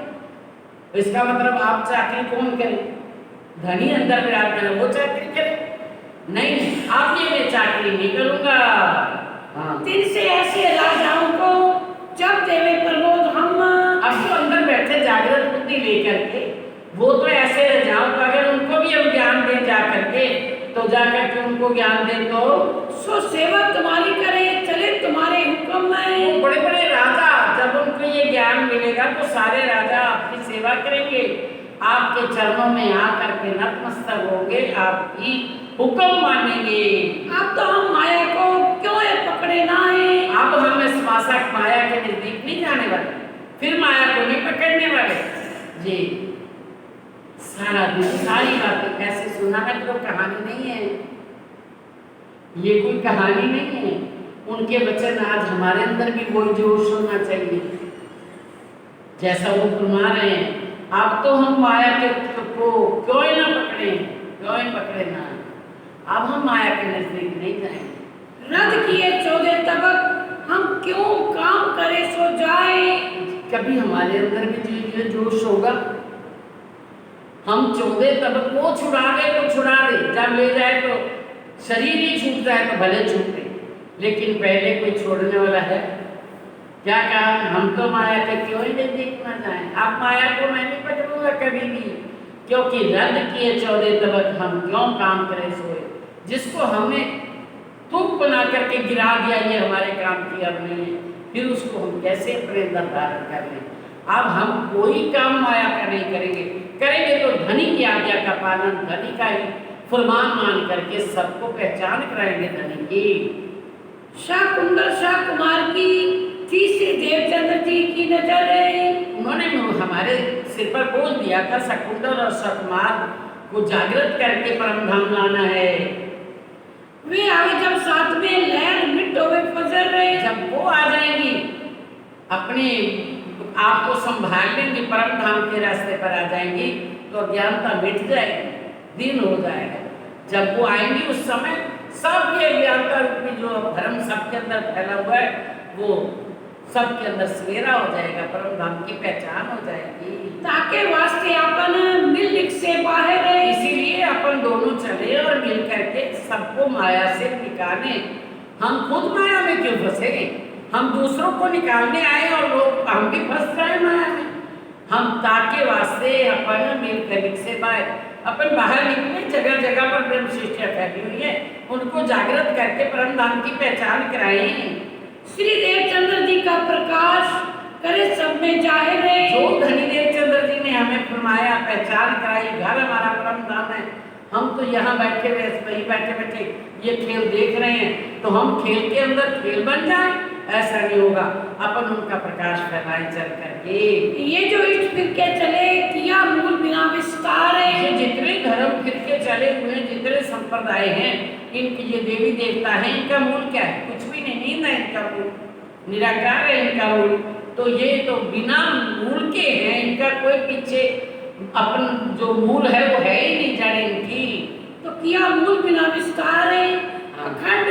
तो इसका मतलब आप चाकरी कौन करे, धनी अंदर विराजमान वो चाकरी करे, नहीं आप ये मैं चाकरी नहीं करूंगा। हाँ, तीर से ऐसे राजाओं को जब देवे प्रबोध हम। अब जो अंदर बैठे जागृत बुद्धि लेकर के, वो तो ऐसे राजाओं का अगर उनको भी हम ज्ञान दे जा करके, तो जाकर के उनको ज्ञान दे तो सो सेवा तुम्हारी करे, चले तुम्हारे हुक्म में। बड़े बड़े राजा जब उनको ये ज्ञान मिलेगा तो सारे राजा आपकी सेवा करेंगे, आपके चरणों में आकर के नतमस्तक होंगे, आपकी हुक्म मानेंगे। अब तो हम माया को क्यों ये पकड़े ना है। अब हम इस माया के नजदीक नहीं जाने वाले, फिर माया को नहीं पकड़ने वाले जी। सारा दिन सारी बातें कैसे सुनाना, तो कहानी नहीं है, ये कोई कहानी नहीं है। उनके वचन आज हमारे अंदर भी वही जोश होना चाहिए, जैसा वो फरमा रहे हैं अब तो हम माया के को क्यों ही ना पकड़े, क्यों ही पकड़े ना, अब हम माया के नजदीक नहीं जाएंगे। रद किए 14 तबक हम क्यों काम करे सो जाए। कभी हमारे अंदर भी ये जोश होगा, हम 14 तबक वो छुड़ा दे तो छुड़ा दे, जब ले जाए तो शरीर ही छूट जाए तो भले छूटे, लेकिन पहले कोई छोड़ने वाला है क्या? कहा हम तो माया के क्यों ही नहीं देखना चाहें। अब माया को मैं नहीं पकड़ूंगा कभी भी, क्योंकि रद्द किए 14 तबक हम क्यों काम करें सोए। जिसको हमने तुक बना करके गिरा दिया, ये हमारे काम की अब नहीं है, फिर उसको हम कैसे अपने अंदर धारण कर लें। अब हम कोई काम माया का नहीं करेंगे, करेंगे तो धनी की आज्ञा का पालन, धनी का ही फरमान मान करके सबको पहचान कराएंगे धनी की। शाह कुंदर शाह कुमार की तीसरी देवचंद्र जी की नजर है। उन्होंने हमारे सिर पर बोल दिया था शकुंडल और शकुमार को जागृत करके परम धाम लाना है। वे आगे जब साथ में लहर मिट होवे फजर रहे, जब वो आ जाएंगी अपने आप को संभाल लेंगी, परम धाम के रास्ते पर आ जाएंगी तो अज्ञानता मिट जाएगी, दिन हो जाएगा। जब वो आएंगी उस समय सब ये अज्ञानता रूपी जो भ्रम सबके अंदर फैला हुआ है वो सबके अंदर सवेरा हो जाएगा, परम धाम की पहचान हो जाएगी। ताके वास्ते अपन मिल से बाहर रहे, इसीलिए अपन दोनों चले और मिल करके सबको माया से निकाले। हम खुद माया में क्यों फंसे, हम दूसरों को निकालने आए और लोग हम भी फंस रहे माया में। हम ताके वास्ते अपन मिल कर से बाहर, अपन बाहर निकले, जगह जगह पर ब्रह्म शिष्या फैली हुई है, उनको जागृत करके परम धाम की पहचान कराएं। श्री देवचंद्र जी का प्रकाश करे सब में जाहिर है। जो धनी देवचंद्र जी ने हमें फरमाया, पहचान कराई, घर हमारा परम धाम है। हम तो यहाँ बैठे हुए वही बैठे बैठे ये खेल देख रहे हैं, तो हम खेल के अंदर खेल बन जाए, ऐसा नहीं होगा। अपन उनका प्रकाश फैलाए चल करके। ये जो इष्ट फिर के चले किया मूल बिना विस्तार है। ये जितने धर्म फिर के चले हुए, जितने संप्रदाय हैं, इनके ये देवी देवता हैं, इनका मूल क्या है? कुछ भी नहीं, नींद है इनका मूल, निराकार है इनका मूल। तो ये तो बिना मूल के हैं, इनका कोई पीछे अपन जो मूल है वो है ही नहीं जड़ इनकी। तो किया मूल बिना विस्तार है, अखंड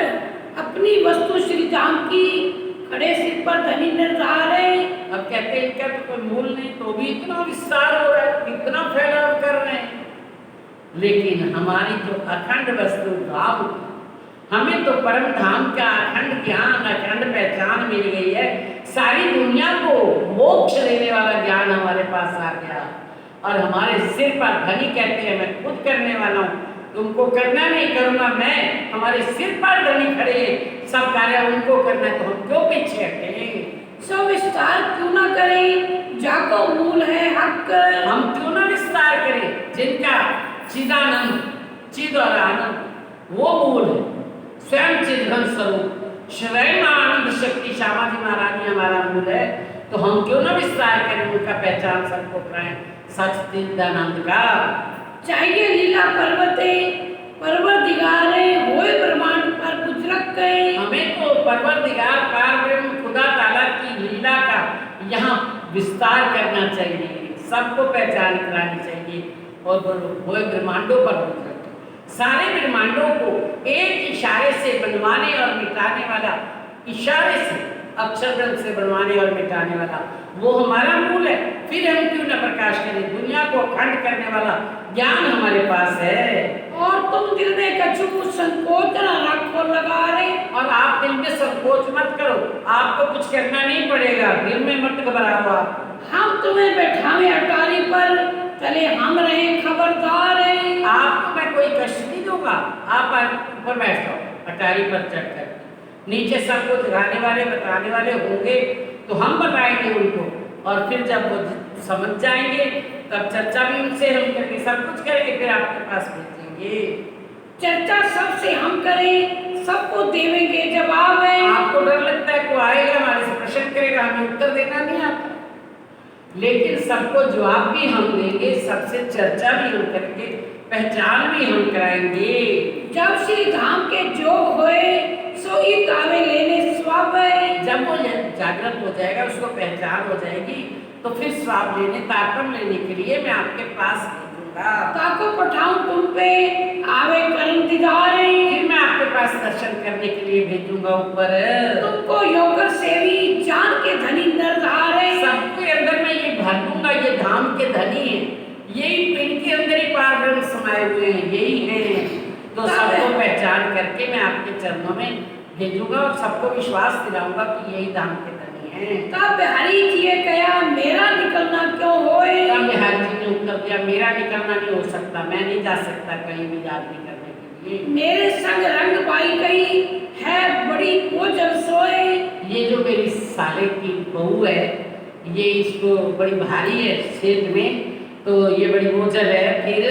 अपनी वस्तु श्री धाम की खड़े सिर पर धनी निर्धार है। अब कहते हैं इनका तो कोई मूल नहीं, तो भी इतना विस्तार हो रहा है, इतना फैलाव कर रहे हैं। लेकिन हमारी जो अखंड वस्तु धाम, हमें तो परम धाम का अखंड ज्ञान, अखंड पहचान मिल गई है। सारी दुनिया को मोक्ष देने वाला ज्ञान हमारे पास आ गया और हमारे सिर पर धनी कहते हैं मैं खुद करने वाला हूँ, तुमको करना नहीं करूँगा मैं। हमारे सिर पर धनी खड़े हैं, सब कार्य उनको करना है, तो हम क्यों पीछे हटे? सो विस्तार क्यों ना करें, जाको मूल है हक। हम क्यों ना विस्तार करें, जिनका चिदानंद, चिद और आनंद वो मूल है, स्वयं चिदघन स्वरूप स्वयं आनंद शक्ति श्यामा जी महारानी हमारा मूल है। तो हम क्यों ना विस्तार करें, उनका पहचान सबको कराएं सच्चिदानंद का। चाहिए लीला पर्वते परवरदिगारे होए ब्रह्मांड पर गुजरक गए। हमें तो परवरदिगार पार ब्रह्म खुदा ताला की लीला का यहाँ विस्तार करना चाहिए, सबको पहचान करानी चाहिए और होए ब्रह्मांडों पर गुजरक, सारे ब्रह्मांडों को एक इशारे से बनवाने और मिटाने वाला, इशारे से अक्षर ब्रह्म से बनवाने और मिटाने वाला वो हमारा मूल है। फिर हम क्यों न प्रकाश करें, दुनिया को अखंड करने वाला ज्ञान हमारे पास है। और तुम दिल में कछु संकोच न रखो लगा रहे। और आप दिल में संकोच मत करो, आपको कुछ करना नहीं पड़ेगा, दिल में मत घबराओ आप। हम तुम्हें बैठावे अटारी पर, चले हम रहे खबरदार है। आपको मैं कोई कष्ट नहीं दूंगा, आप ऊपर बैठ जाओ अटारी पर चढ़कर, नीचे सबको दिखाने वाले बताने वाले होंगे तो हम बताएंगे उनको, और फिर जब वो समझ जाएंगे तब चर्चा भी उनसे हम करके सब कुछ करेंगे, फिर आपके पास भेजेंगे। चर्चा सबसे हम करें, सबको देवेंगे जवाब है। आपको डर लगता है कोई आएगा हमारे से प्रश्न करेगा, हमें उत्तर देना नहीं आता, लेकिन सबको जवाब भी हम देंगे, सबसे चर्चा भी हम करेंगे, पहचान भी हम कराएंगे। जब श्री धाम के जोग होए सो ही कावे लेने स्वाब है। जब वो जागृत हो जाएगा, उसको पहचान हो जाएगी, तो फिर श्राप लेने तारतम लेने के लिए मैं आपके पास भेजूंगा। ताको पठाऊं तुम पे आवे करम दीदारे, फिर मैं आपके पास दर्शन करने के लिए भेजूंगा ऊपर। तुमको योगर सेवी जान के धनी नरधारे, सबके अंदर मैं ये भर दूंगा, ये धाम के धनी है, यही इनके अंदर ही पार ब्रह्म समाये हुए हैं, यही है। तो सबको पहचान करके मैं आपके चरणों में भेजूंगा और सबको विश्वास दिलाऊंगा कि यही धाम के धनी है। तब बिहारी जी ने कहा मेरा निकलना क्यों होए, तब बिहारी जी ने उत्तर दिया मेरा निकलना नहीं हो सकता, मैं नहीं जा सकता कहीं भी यात्रा करने के लिए। मेरे संग रंग बाई गई है बड़ी ओझल सोए, ये जो मेरी साले की बहू है ये इसको बड़ी भारी है सेठ में, तो ये बड़ी ओझल है। फिर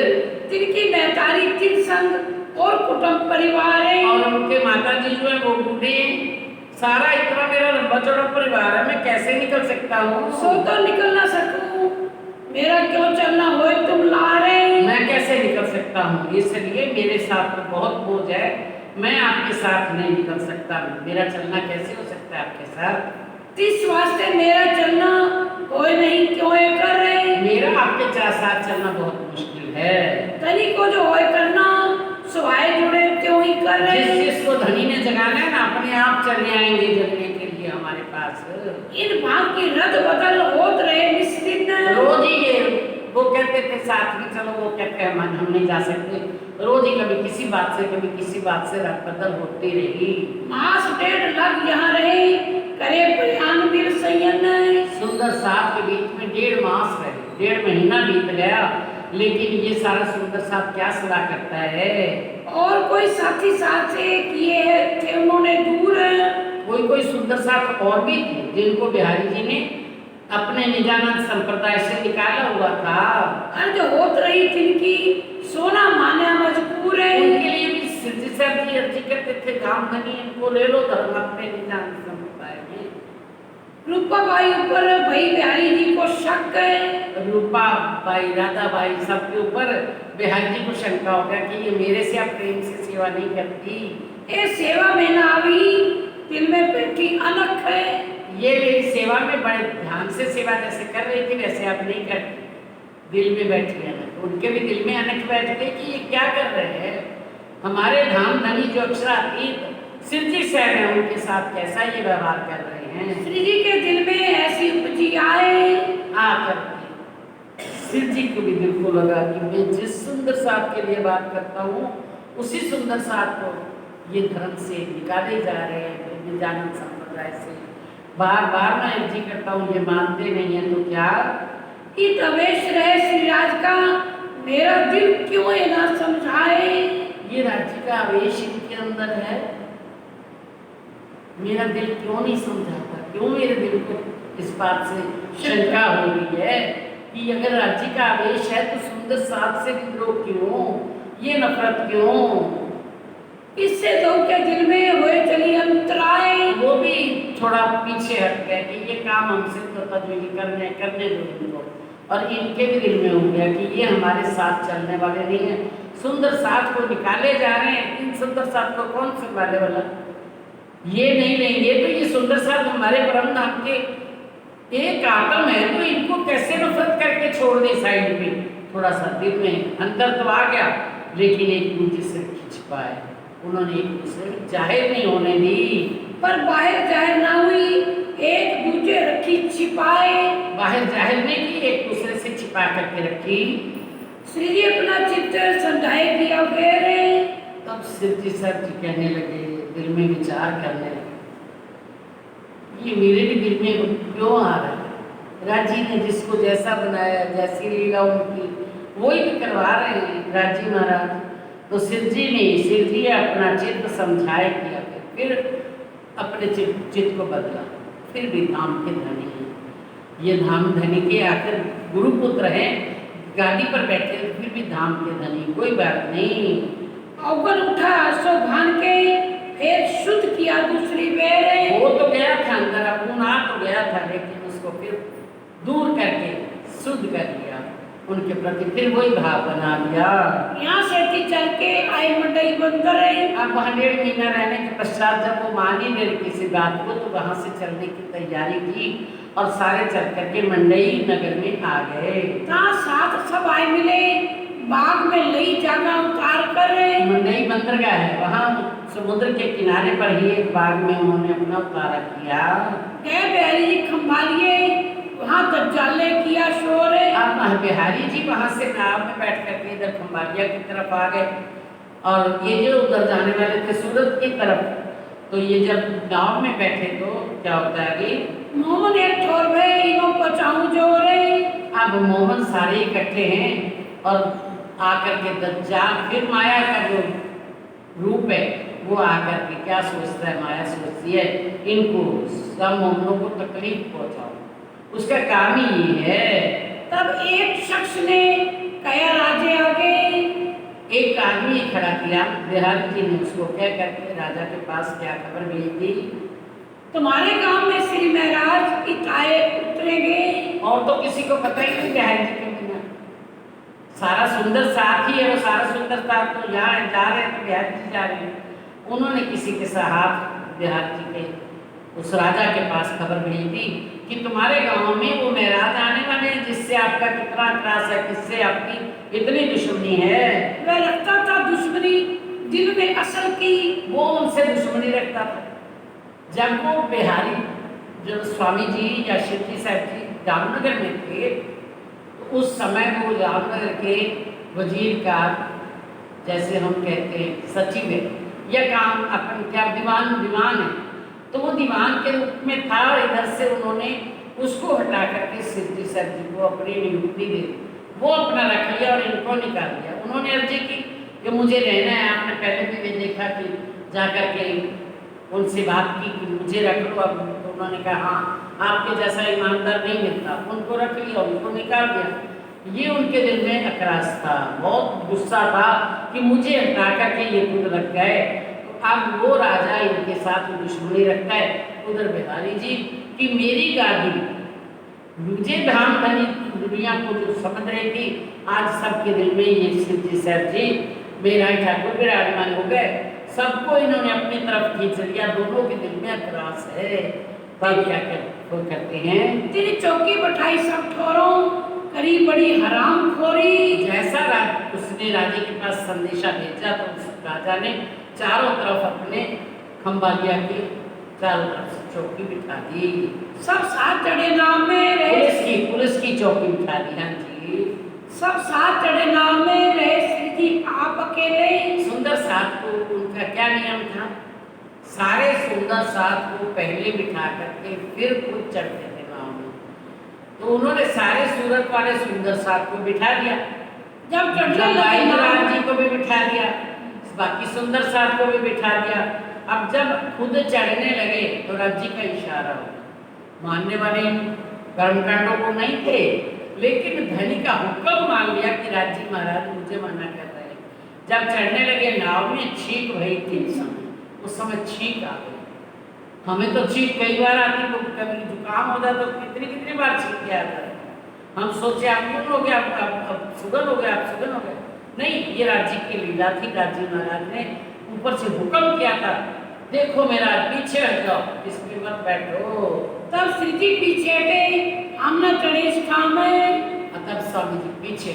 तिनकी महतारी तिन संग और कुटुंब परिवार है, और उनके माता जी जो है वो बूढ़े, सारा इतना मेरा लंबा चौड़ा परिवार है, मैं कैसे निकल सकता हूँ? सो तो निकल ना सकूं, मेरा क्यों चलना होए तुम लारे, मैं कैसे निकल सकता हूँ? इसलिए मेरे साथ तो बहुत बोझ है, मैं आपके साथ नहीं निकल सकता, मेरा चलना कैसे हो सकता है आपके साथ? इस वास्ते मेरा चलना कोई नहीं क्यों ये कर रहे, मेरा आपके साथ चलना बहुत मुश्किल है। धनी को जो होए करना सुभाए जुड़े क्यों ही कर रहे, जिसको धनी ने जगाना है ना अपने आप चले आएंगे जगने के लिए हमारे पास। इन भाग की रद्द बदल होत रहे निश्चित रोज ही ये वो कहते थे साथ में चलो, वो कहते हैं हम नहीं जा सकते, रोज ही कभी किसी बात से कभी किसी बात से रद्द बदल होती रही। मास 1.5 लाख यहाँ रहे करे प्रयान दिल संयन, सुंदर साथ के बीच में 1.5 मास रहे, 1.5 महीना बीत गया, लेकिन ये सारा सुंदर साथ क्या सलाह करता है? और कोई साथी साथ से किए थे उन्होंने दूर, कोई सुंदर साथ और भी थे जिनको बिहारी जी ने अपने निजानंद संप्रदाय से निकाला हुआ था। अर्ज होत रही तिनकी सोना माने मजबूर है, उनके लिए भी सिद्धि साहब जी अर्जी करते थे गांव धनी इनको ले लो धर्म अपने निजानंद संप्रदाय में। रूपा बाई ऊपर भाई बिहारी जी को शक है, रूपा बाई राधा बाई सबके ऊपर बिहारी जी को शंका हो गया कि ये मेरे से अब प्रेम से सेवा नहीं करती, ये सेवा में ना आवी दिल में बैठी अनख है, ये मेरी सेवा में बड़े ध्यान से सेवा जैसे कर रही थी वैसे अब नहीं करती, दिल में बैठी है अनख। उनके भी दिल में अनख बैठ गई कि ये क्या कर रहे हैं, हमारे धाम धनी जो अक्षरातीत सिद्धि साहब है उनके साथ कैसा ये व्यवहार कर रहे हैं। श्री जी के दिल में ऐसी उपजी आए आकर सिर जी को भी दिल को लगा कि मैं जिस सुंदर साथ के लिए बात करता हूँ उसी सुंदर साथ को ये धर्म से निकाले जा रहे हैं, निजानंद संप्रदाय से। बार बार मैं अर्जी करता हूँ ये मानते नहीं है, तो क्या इत अवेश रहे श्री राज का मेरा दिल क्यों ये ना समझाए, ये राज्य का आवेश इनके अंदर है, मेरा दिल क्यों नहीं समझाता, क्यों मेरे दिल को इस बात से शंका हो रही है कि अगर राज्य का आवेश है तो सुंदर साथ से विद्रोह क्यों, ये नफरत क्यों? इससे दो के दिल में हुए चली अंतराए, वो भी थोड़ा पीछे हट गए कि ये काम हमसे तो तजुर्बे करने दो इनको, और इनके भी दिल में हो गया कि ये हमारे साथ चलने वाले नहीं है, सुंदर साथ को निकाले जा रहे हैं, इन सुंदर साथ को कौन संभाले वाला, ये नहीं लेंगे तो ये सुंदर साथ हमारे परम धाम के एक आत्म है, तो इनको कैसे नफरत करके छोड़ दे साइड में। थोड़ा सा दिल में अंदर तो आ गया, लेकिन एक दूसरे से खिंच पाए, उन्होंने एक दूसरे में जाहिर नहीं होने दी, पर बाहर जाहिर ना हुई, एक दूसरे रखी छिपाए, बाहर जाहिर नहीं की, एक दूसरे से छिपा करके रखी। श्री जी अपना चित्र समझाए दिया फेरे, तब सिद्धि सर जी कहने लगे, दिल में विचार करने लगे, ये मेरे भी दिल में क्यों आ रहा है, राजी ने जिसको जैसा बनाया, जैसी लीला उनकी वही तो करवा रहे हैं राजी महाराज। तो सिर जी अपना चित्त समझाए किया, फिर अपने चित्त को बदला, फिर भी धाम के धनी हैं, ये धाम धनी के आकर गुरुपुत्र हैं, गाड़ी पर बैठे फिर भी धाम के धनी, कोई बात नहीं। अवगन उठा सो भान के फिर शुद्ध किया दूसरी बेर, वो तो गया था अंदर, अपूर्ण आ तो गया था, लेकिन उसको फिर दूर करके शुद्ध कर लिया। उनके प्रति फिर वही भाव बना लिया। यहाँ से थी चल के आए मंडई बंदर है। अब वहाँ 1.5 महीना रहने के पश्चात जब वो मान ही नहीं किसी बात को, तो वहाँ से चलने की तैयारी की और सारे चल करके मंडई नगर में आ गए। कहाँ साथ सब आए मिले, बाग में लई जगह उतार कर मंडई बंदरगाह है, वहाँ समुद्र के किनारे पर ही एक बाग में उन्होंने अपना उतारा किया। गए बिहारी जी खंभालिए, वहाँ दज्जाले किया शोर है। अब बिहारी जी वहाँ से नाव में बैठ करके इधर खंभालिया की तरफ आ गए और ये जो उधर जाने वाले थे सूरत की तरफ, तो ये जब नाव में बैठे तो क्या होता है कि मोहन एक ठोर भाई इनो पचाऊ जोर है। अब मोहन सारे इकट्ठे हैं और आकर के दज्जाल फिर माया का जो रूप है वो आकर के क्या सोचता है, माया सोचती है इनको सब मोहनों को तकलीफ पहुंचाओ, उसका काम ही ये है। तब एक शख्स ने कहा राजे आगे, एक आदमी खड़ा किया, बिहारी जी ने उसको कह करके राजा के पास क्या खबर भेज दी, तुम्हारे गांव में श्री महाराज इताए उतरेंगे। और तो किसी को पता ही नहीं बिहारी जी के बिना, सारा सुंदर साथ ही है, वो सारा सुंदर साथ तो यहाँ जा रहे हैं तो बिहारी जी जा रहे हैं। उन्होंने किसी के साथ बिहारी जी के उस राजा के पास खबर भेज दी कि तुम्हारे गांव में वो महाराज आने वाले हैं जिससे आपका कितना त्रास है, किससे आपकी इतनी दुश्मनी है। वह रखता था दुश्मनी दिल में असल की, वो उनसे दुश्मनी रखता था। जब वो बिहारी जो स्वामी जी या शिव जी साहब जी जामनगर में थे, तो उस समय वो जामनगर के वजीर का, जैसे हम कहते हैं सचिव है या काम अपन क्या दीवान है, तो वो दीवान के रूप में था और इधर से उन्होंने उसको हटा करके शिव जी साहब जी को अपनी नियुक्ति दे दी, वो अपना रख लिया और इनको निकाल दिया। उन्होंने अर्जी की कि मुझे रहना है, आपने पहले भी देखा कि जा करके उनसे बात की कि मुझे रख लो। अब तो उन्होंने कहा हाँ आपके जैसा ईमानदार नहीं मिलता, उनको रख लिया, उनको निकाल दिया। ये उनके दिल में अकरास था, बहुत गुस्सा था कि मुझे हटा करके ये खुद रख गए। तो अब वो राजा इनके साथ दुश्मनी रखता है, उधर बिहारी जी कि मेरी गादी मुझे धाम धनी दुनिया को जो समझ रही थी, आज सबके दिल में ये शिव जी साहब जी मेरा ठाकुर विराजमान हो गए, सबको इन्होंने अपनी तरफ खींच लिया, दोनों के दिल में अतरास है। तब क्या करते हैं, तेरी चौकी बैठाई सब ठोरों करी बड़ी हराम खोरी। जैसा उसने राजे के पास संदेशा भेजा तो उस राजा ने चारों तरफ अपने खंभालिया के चारों तरफ से चौकी बिठा दी। सब साथ चढ़े नाव में रहे, पुलिस की चौकी बिठा दी। हाँ जी, सब साथ चढ़े नाव में रहे, श्री जी आप अकेले। सुंदर साथ को उनका क्या नियम था, सारे सुंदर साथ को पहले बिठा करके फिर खुद चढ़ते थे नाव में। तो उन्होंने सारे सूरत वाले सुंदर साथ को बिठा दिया, जब चढ़ने लगे राम जी को भी बिठा दिया, बाकी सुंदर साथ को भी बिठा दिया। अब जब खुद चढ़ने लगे तो राज्य का इशारा हो, मानने वाले कर्मकांडों को नहीं थे, लेकिन धनी का हुक्म मान लिया कि राज्य महाराज मुझे मना कर रहे हैं। जब चढ़ने लगे नाव में छींक भई थी, उस समय छींक आ गई। हमें तो छींक कई बार आती, कभी जुकाम हो जाता तो कितनी बार छींक के आता है। हम सोचे आप कौन हो गया, अब सुगन हो गया, आप सुगन हो गया। नहीं, ये राज्य की लीला थी। राज्य महाराज ने ऊपर से हुक्म किया था, देखो मेरा पीछे हट जाओ, इसमें मत बैठो। तब श्री जी पीछे हटे, हम न चढ़े इस नाव में। तब स्वामी जी पीछे,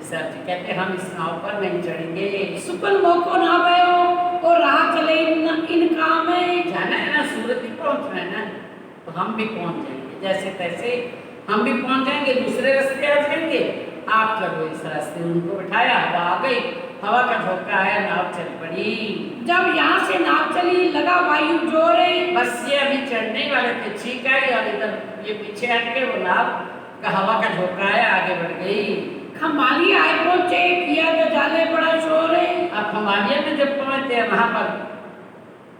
सर जी कहते हम इस नाव पर नहीं चढ़ेंगे, सुपन मोको ना भयो और राह चले इन काम में। जाना है ना, सूरत ही पहुंचना है ना, तो हम भी पहुंच जाएंगे, जैसे तैसे हम भी पहुंच जाएंगे, दूसरे रास्ते आ जाएंगे, आप चलो इस रास्ते। उनको बिठाया, हवा आ गई, हवा का झोंका आया, नाव चल पड़ी। जब यहाँ से नाव चली, लगा वायु जोरे, बस ये अभी चढ़ने वाले थे, छींक आई और इधर ये पीछे हट के वो नाव का हवा का झोंका आया, आगे बढ़ गई। खंभालिया आए पहुंचे, किया दजाले बड़ा शोर है। अब खंभालिया में जब पहुंचे, वहां पर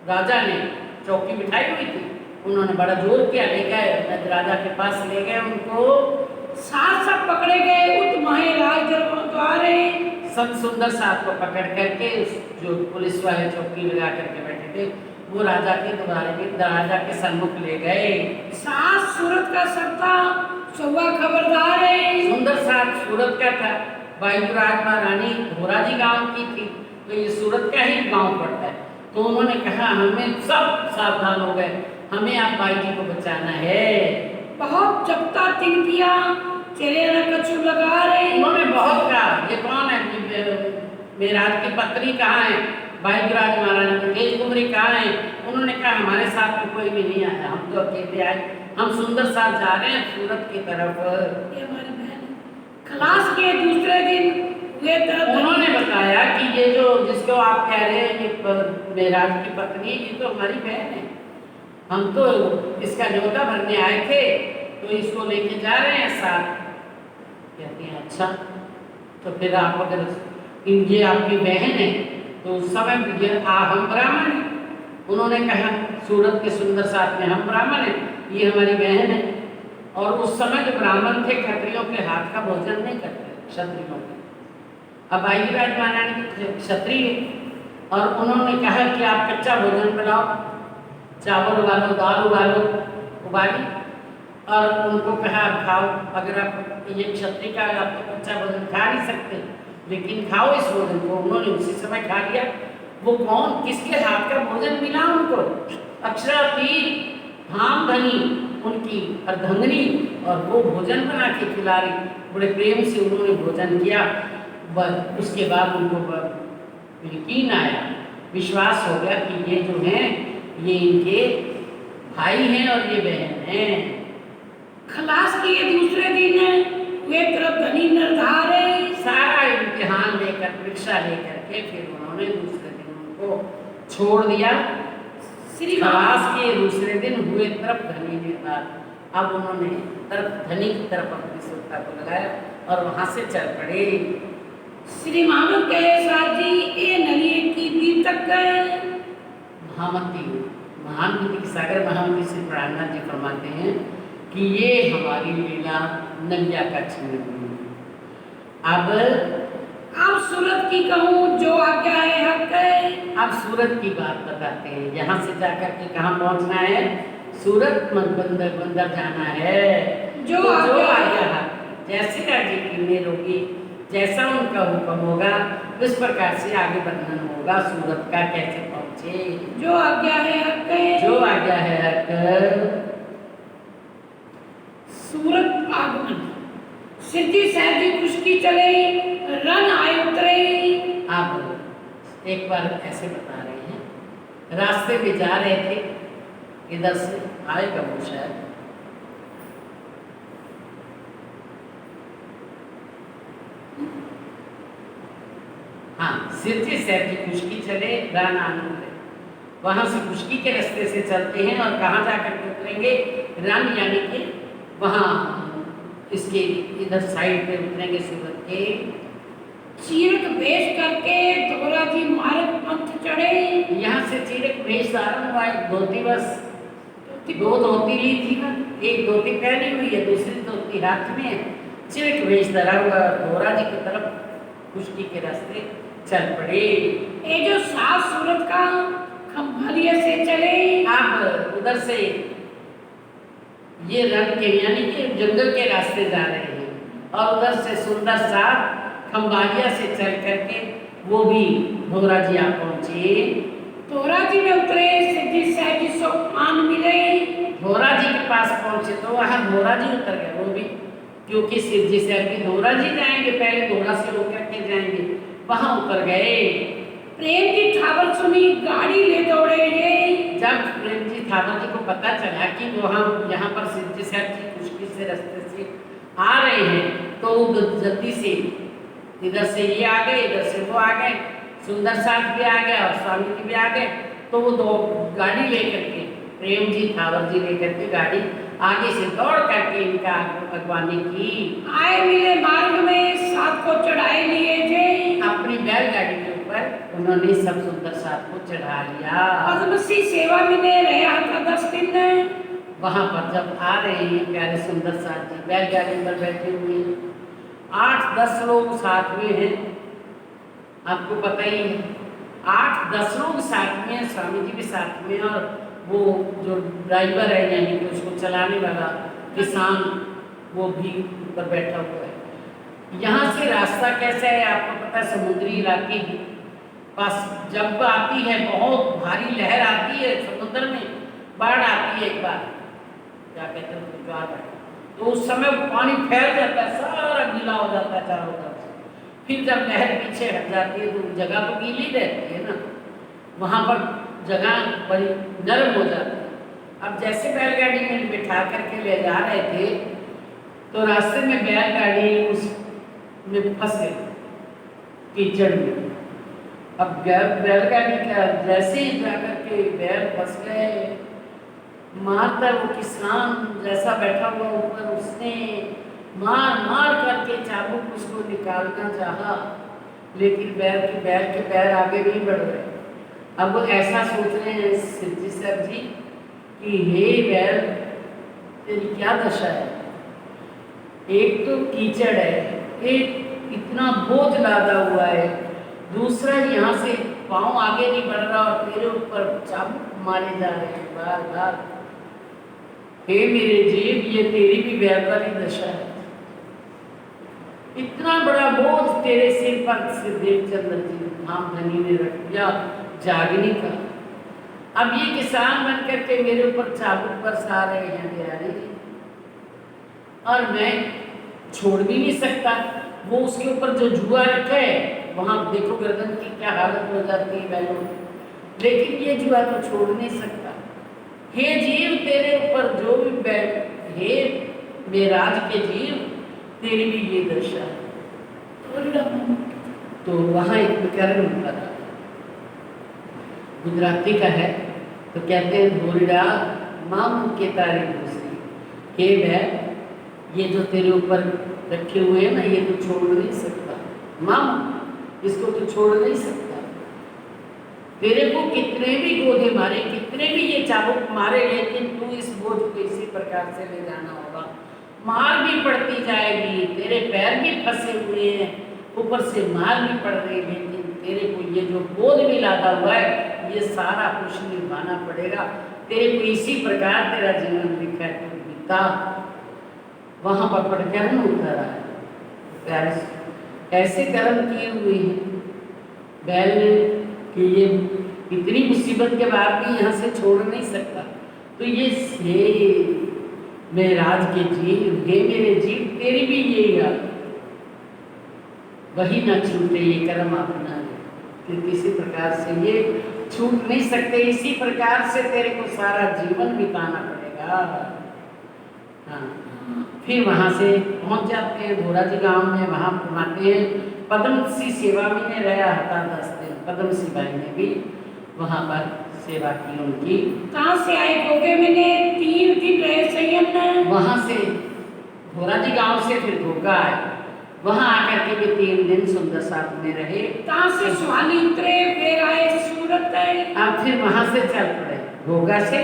राजा ने चौकी बिठाई हुई थी, उन्होंने बड़ा जोर किया, ले गए राजा के पास, ले गए उनको, साथ सब पकड़े गए, उत माहे राज द्वारे। सब सुंदर साथ को पकड़ करके जो पुलिस वाले चौकी लगा करके बैठे थे, वो राजा के द्वारे में राजा के सम्मुख ले गए। सास सूरत का सरता सौवा खबरदार है। सुंदर साथ सूरत का था, बाईराज महारानी धोराजी गांव की थी, तो ये सूरत का ही गांव पड़ता है। तो उन्होंने कहा हमें सब सावधान हो गए, हमें आप बाई जी को बचाना है। बहुत जपता तिनकिया चले न कछु लगा रहे। उन्होंने बहुत कहा ये कौन है, मेराज की पत्नी कहाँ है, बाईराज महारानी की तेज कुमरी कहाँ है। उन्होंने कहा हमारे साथ तो कोई भी नहीं आया, हम तो अकेले आए, हम सुंदर साथ जा रहे हैं सूरत की तरफ। ये हमारी बहन खलास के दूसरे दिन वे तरफ उन्होंने बताया कि ये जो जिसको आप कह रहे हैं ये मेराज की पत्नी, ये तो हमारी बहन है, हम तो इसका न्योता भरने आए थे, तो इसको लेके जा रहे हैं साथ। कहते हैं अच्छा, तो फिर आप अगर ये आपकी बहन है तो उस समय ये हम ब्राह्मण हैं। उन्होंने कहा सूरत के सुंदर साथ में हम ब्राह्मण हैं, ये हमारी बहन है। और उस समय जो ब्राह्मण थे क्षत्रियों के हाथ का भोजन नहीं करते, क्षत्रियों के। अब बाईराज महारानी क्षत्रिय, और उन्होंने कहा कि आप कच्चा भोजन बनाओ, चावल उबालो, दाल उबाली, और उनको कहा आप खाओ, अगर आप ये क्षत्रिय का आप तो कच्चा भोजन खा नहीं सकते, लेकिन खाओ इस भोजन को। उन्होंने उसी समय खा लिया। वो कौन किसके हाथ का भोजन मिला उनको, अक्षरापीर धाम धनी उनकी अर्धंगनी, और वो भोजन बना के खिला रही, बड़े प्रेम से उन्होंने भोजन किया। उसके बाद उनको यकीन आया, विश्वास हो गया कि ये जो हैं ये इनके भाई हैं और ये बहन हैं। खलास के दूसरे दिन वे तरफ धनी निर्धार है। सारा इम्तिहान लेकर, परीक्षा लेकर के फिर उन्होंने दूसरे दिन उनको छोड़ दिया। खलास के दूसरे दिन हुए तरफ धनी निर्धार। अब उन्होंने तरफ धनी की तरफ अपनी सुरता को लगाया और वहां से चल पड़े। श्री मानव कहे साथ जी ए नलिए की भी तक गए। महामती के सागर महामती श्री प्राणनाथ जी फरमाते हैं कि ये हमारी लीला नलिया का छिन्न हुई। अब सूरत की कहूँ जो आज्ञा है हक है। अब सूरत की बात बताते हैं, यहाँ से जाकर के कहाँ पहुँचना है, सूरत बंदर जाना है। जो आज्ञा है, जैसे राजी की मेल होगी, जैसा उनका हुक्म होगा उस प्रकार से आगे वर्णन होगा सूरत का कैसे पहुँचे। जो आज्ञा है हक है। जो आज्ञा है हक। सूरत आगमन सिद्धि सहजी खुशकी चले रन आए उतरे। आप एक बार ऐसे बता रहे हैं, रास्ते में जा रहे थे, इधर से आएगा वो शायद, हाँ, सिद्धि सहजी खुशकी चले रन आनंद, वहां से खुशकी के रास्ते से चलते हैं और कहाँ जाकर के उतरेंगे, रन यानी कि वहाँ इसके इधर साइड पे उतरेंगे सूरत के। चीरक वेश करके धोराजी मार्ग पंथ चढ़े। यहाँ से चीरक वेश आरंभ हुआ, धोती बस दो धोती ली थी ना, एक धोती पहनी हुई है, दूसरी धोती हाथ में है। चीरक वेश धरा हुआ धोराजी की तरफ खुशकी के रास्ते चल पड़े। ये जो साफ सूरत का खंभालिया से चले। आप उधर से ये रण के यानी कि जंगल के रास्ते जा रहे हैं और उधर से सुंदर सा खंभालिया से चल करके वो भी धोराजी आप पहुँचे। धोराजी में उतरे, सिद्धि सहजी सोपान मिले। धोराजी के पास पहुँचे तो वहाँ धोराजी उतर गए वो भी, क्योंकि सिद्धि सहजी धोराजी जाएंगे, पहले धोरा से होकर के जाएंगे, वहाँ उतर गए। प्रेम की ठावर सुनी गाड़ी ले दौड़े ये। जब प्रेम जी ठाकुर जी को पता चला कि वो हम यहाँ पर सिद्धि सहजी खुशकी से रास्ते से आ रहे हैं, तो जल्दी से इधर से ये आ गए, इधर से वो आ गए, सुंदर साथ भी आ गया और स्वामी जी भी आ गए। तो वो दो गाड़ी लेकर के प्रेम जी ठाकुर जी लेकर के गाड़ी आगे से दौड़ करके इनका अगवानी की। आए मिले मार्ग में, साथ को चढ़ाए लिए जे। अपनी बैलगाड़ी के ऊपर उन्होंने सब सुंदर साथ को चढ़ा लिया। पद्मश्री सेवा में रहा था 10 दिन। वहाँ पर जब आ रहे हैं प्यारे सुंदर साथ जी बैलगाड़ी पर बैठे हुए, 8-10 लोग साथ में हैं, आपको पता ही है, 8-10 लोग साथ में, स्वामी जी भी साथ में, और वो जो ड्राइवर है यानी कि उसको चलाने वाला किसान वो भी ऊपर बैठा हुआ है। यहाँ से रास्ता कैसा है आपको पता है, समुद्री इलाके की पास जब आती है बहुत भारी लहर आती है समुद्र में, बाढ़ आती है एक बार, क्या कहते हैं उसको, ज्वार भाटा, तो उस समय पानी फैल जाता है, सारा गीला हो जाता है चारों तरफ से। फिर जब लहर पीछे हट जाती है तो जगह तो गीली रहती है ना, वहाँ पर जगह बड़ी नरम हो जाती है। अब जैसे बैलगाड़ी में बिठा करके ले जा रहे थे तो रास्ते में बैलगाड़ी उसमें फंस गई कीचड़ में। अब बैलगाड़ी का जैसे ही जाकर के बैल फंस गए, मारता वो किसान जैसा बैठा हुआ ऊपर, उसने मार मार करके चाबुक उसको निकालना चाहा, लेकिन बैल के पैर आगे नहीं बढ़ रहे। अब वो ऐसा सोच रहे हैं सिद्धि सर जी कि हे बैल तेरी क्या दशा है, एक तो कीचड़ है, एक इतना बोझ लादा हुआ है, दूसरा यहाँ से पाँव आगे नहीं बढ़ रहा और तेरे ऊपर चाबुक मारे जा रहे हैं बार बार। हे मेरे जीव, ये तेरी भी बैल वाली दशा है, इतना बड़ा बोझ तेरे सिर पर से देवचंद्र जी धाम धनी ने रख दिया जागनी का। अब ये किसान बन करके मेरे ऊपर चाबुक बरसा रहे हैं बिहारी, और मैं छोड़ भी नहीं सकता। वो उसके ऊपर जो जुआ रखा है वहां देखो गर्दन की क्या हालत हो जाती है बैलों, लेकिन ये जुआ तो छोड़ नहीं सकता। हे जीव तेरे ऊपर जो भी बैल, हे मेराज के जीव तेरी भी ये दशा है। तो वहाँ एक विकरण होता था, गुजराती का है, तो कहते हैं धोरिडा माम के तारी दूसरी, हे बैल ये जो तेरे ऊपर रखे हुए हैं ना ये तो छोड़ नहीं सकता, माम इसको तो छोड़ नहीं सकता। तेरे को कितने भी गोदे मारे, कितने भी ये चाबुक मारे, लेकिन तू इस बोझ को इसी प्रकार से ले जाना होगा। मार भी पड़ती जाएगी, तेरे पैर भी फंसे हुए हैं, ऊपर से मार भी पड़ रही, लेकिन तेरे को ये जो बोझ भी लादा हुआ है ये सारा कुछ निभाना पड़ेगा। तेरे को इसी प्रकार तेरा जीवन लिखा है, तू बीता। वहाँ पर प्रकरण उतर है, ऐसे कर्म किए हुए हैं बैल ने कि ये इतनी मुसीबत के बाद भी यहाँ से छोड़ नहीं सकता। तो ये मेराज के जीव, हे मेरे जीव तेरी भी यही हाल, वही न छूटे ये कर्म अपना, कि किसी प्रकार से ये छूट नहीं सकते, इसी प्रकार से तेरे को सारा जीवन बिताना पड़ेगा। हाँ, फिर वहाँ से पहुँच जाते हैं धोराजी गांव में, वहाँ घुमाते हैं। पद्मश्री सेवा में ने रहा था 10 दिन, पद्मश्री भाई ने भी वहाँ पर सेवा की उनकी। कहाँ से आए गोगे में ने 3 दिन रहे संयम में, वहाँ से धोराजी गांव से फिर घोगा आए, वहाँ आकर के भी 3 दिन सुंदर साथ में रहे। कहाँ से सुहानी उतरे, फिर आए सूरत आए, अब फिर वहाँ से चल पड़े घोगा से,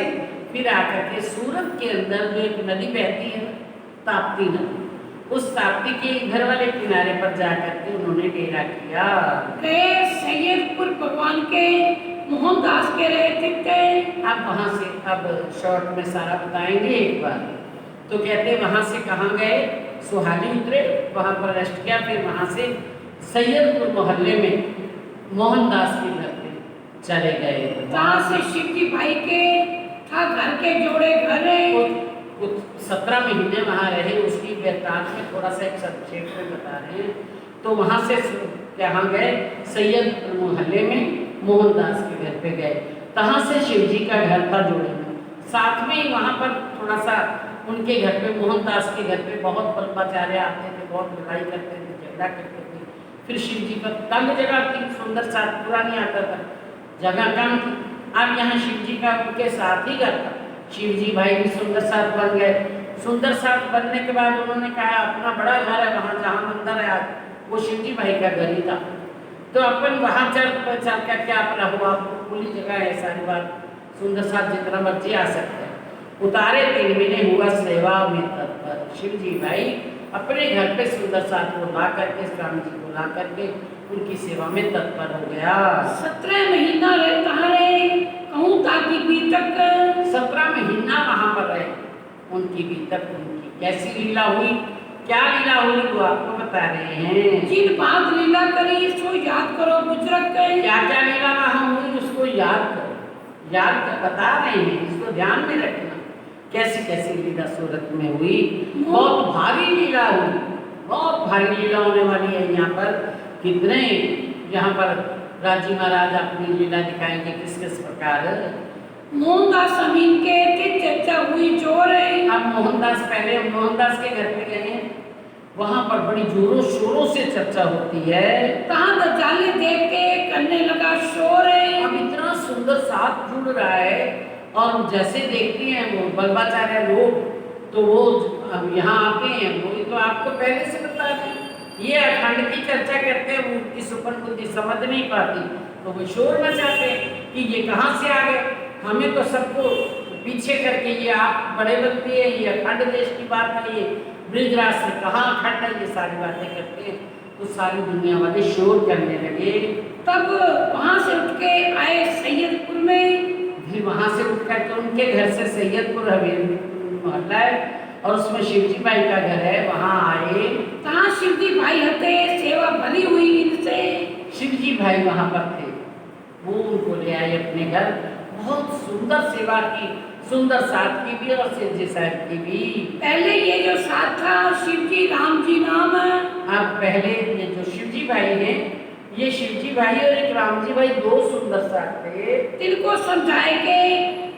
फिर आकर के सूरत के अंदर जो एक नदी बहती है ताप्ती नदी, उस ताप्ती के घर वाले किनारे पर जाकर के उन्होंने डेरा किया। गए सैयदपुर भगवान के मोहनदास के रहते थे। अब वहाँ से अब शॉर्ट में सारा बताएंगे एक बार। तो कहते वहाँ से कहाँ गए, सुहानी उतरे, वहाँ पर रेस्ट किया, फिर वहाँ से सैयदपुर मोहल्ले में मोहनदास के घर पे चले गए। वहाँ से शिवजी भाई के था घर के जोड़े घर है, कुछ 17 महीने वहाँ रहे, उसकी वृत्तांत में थोड़ा सा एक संक्षेप में बता रहे हैं। तो वहाँ से कहाँ गए, सैयदपुर मोहल्ले में मोहनदास के घर पे गए। तहाँ से शिवजी का घर था जोड़े में, साथ में ही वहाँ पर थोड़ा सा उनके घर पे, मोहनदास के घर पे बहुत बल्पाचार्य आते थे, बहुत लड़ाई करते थे, झगड़ा करते थे। फिर शिवजी पर तंग जगह थी, सुंदर साथ पूरा नहीं आता था, जगह कम थी। अब यहाँ शिवजी का उनके साथ ही घर था, शिवजी भाई भी सुंदर साथ बन गए। सुंदर साथ बनने के बाद उन्होंने कहा अपना बड़ा घर है वहाँ जहाँ मंदिर है आज, वो शिवजी भाई का घर ही था। तो अपन वहाँ चल कर क्या रहो, आपको खुली जगह है, सारी बात सुंदर साथ जितना मर्जी आ सकते हैं। उतारे 3 महीने हुआ सेवा में तत्पर, शिवजी भाई अपने घर पे सुंदर साथ को ला करके, स्वामी जी को ला करके उनकी सेवा में तत्पर हो गया। 17 महीना रहता है, कहूँ ताकि बीतक 17 महीना वहाँ पर रहे, उनकी भी तब उनकी कैसी लीला हुई, क्या लीला हुई वो आपको बता रहे हैं। जिन बात लीला करी सो याद करो बुजुर्ग कहे। क्या क्या लीला वहाँ हुई उसको याद करो, याद कर बता रहे हैं, इसको ध्यान में रखना। कैसी कैसी लीला सूरत में हुई, बहुत भारी लीला हुई, बहुत भारी लीला होने वाली है यहाँ पर। कितने यहाँ पर राजी महाराज अपनी लीला दिखाएंगे किस किस प्रकार। मोहनदास अमीन के फिर चर्चा हुई जोर है। अब मोहनदास, पहले मोहनदास के घर पे गए, वहाँ पर बड़ी जोरों शोरों से चर्चा होती है। कहाँ दजाले देख के करने लगा शोर है। अब इतना सुंदर साथ जुड़ रहा है, और जैसे देखते हैं वो बल्बाचार्य लोग, तो वो अब यहाँ आते हैं, वो तो आपको पहले से बता दें, ये अखंड की चर्चा करते हैं, वो उनकी सुपन बुद्धि समझ नहीं पाती, तो वो शोर मचाते हैं कि ये कहाँ से आ गए, हमें तो सबको पीछे करके ये आप बड़े बनते हैं, ये अखंड देश की बात है, ये ब्रिजराज से कहाँ अखंड है, ये सारी बातें करते हैं। तो सारी दुनिया वाले शोर करने लगे। तब वहाँ से उठ के आए सैयदपुर में। फिर वहाँ से उठ करके उनके घर से सैयदपुर हवेली मोहल्ला है, और उसमें शिवजी भाई का घर है, वहाँ आए। कहाँ शिवजी भाई हते, सेवा भली हुई इनसे। शिवजी भाई वहाँ पर थे, वो उनको ले आए अपने घर, बहुत सुंदर सेवा की, सुंदर साथ की भी और शिवजी साहब की भी। पहले ये जो साथ था शिवजी राम जी नाम है। अब पहले ये जो शिवजी भाई हैं, ये शिवजी भाई और एक राम जी भाई दो सुंदर साथ थे। इनको समझाए के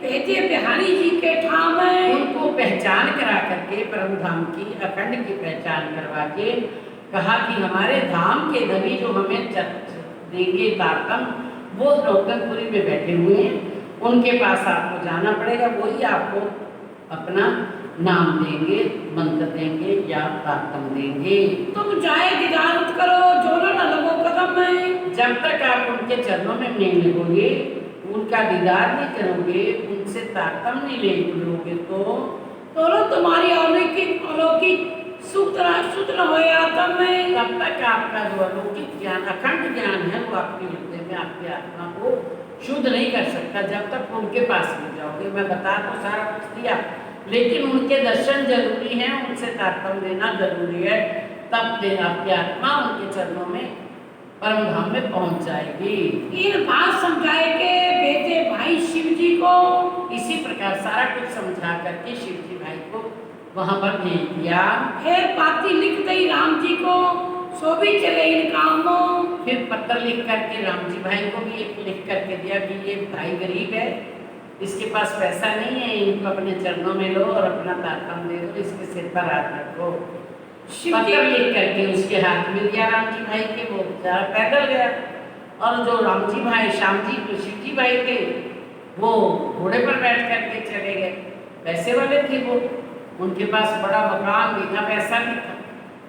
भेजे बिहारी जी के ठाम है। उनको पहचान करा करके परम धाम की अखंड की पहचान करवा के कहा कि हमारे धाम के धनी जो हमें देंगे तारतम, वो नौतनपुरी में बैठे हुए हैं, उनके पास आपको जाना पड़ेगा, वही आपको अपना नाम देंगे, मंत्र देंगे या तारतम देंगे। तुम जाए दीदार करो, जोड़ो न लगो कदम में। जब तक आप उनके चरणों में नहीं लगोगे, उनका दीदार नहीं करोगे, उनसे तारतम नहीं ले लोगे, तो तुम्हारी अलौकिक सूत्र हो आत्म में। तब तक आपका जो अलौकिक ज्ञान, अखंड ज्ञान है, वो आपके हृदय में, आपकी आत्मा को शुद्ध नहीं कर सकता जब तक उनके पास नहीं जाओगे। मैं बता तो सारा कुछ दिया, लेकिन उनके दर्शन जरूरी हैं, उनसे तारतम लेना जरूरी है, तब फिर आपकी आत्मा उनके चरणों में परम धाम में पहुंच जाएगी। इन बात समझाए के भेजे भाई शिव जी को। इसी प्रकार सारा कुछ समझा करके शिव जी भाई को वहां पर भेज दिया। फिर पाती लिख दी राम जी को, सो भी चले इन कामों। फिर पत्र लिख करके राम जी भाई को भी एक लिख करके दिया कि ये भाई गरीब है, इसके पास पैसा नहीं है, इनको अपने चरणों में लो और अपना तारतम दे दो, इसके सिर पर हाथ रखो। पत्र लिख करके उसके हाथ में दिया राम जी भाई के, वो बेचारा पैदल गया। और जो राम जी भाई, श्याम जी, शिव जी भाई थे, वो घोड़े पर बैठ करके चले गए। पैसे वाले थे वो, उनके पास बड़ा मकान, बिना पैसा नहीं था।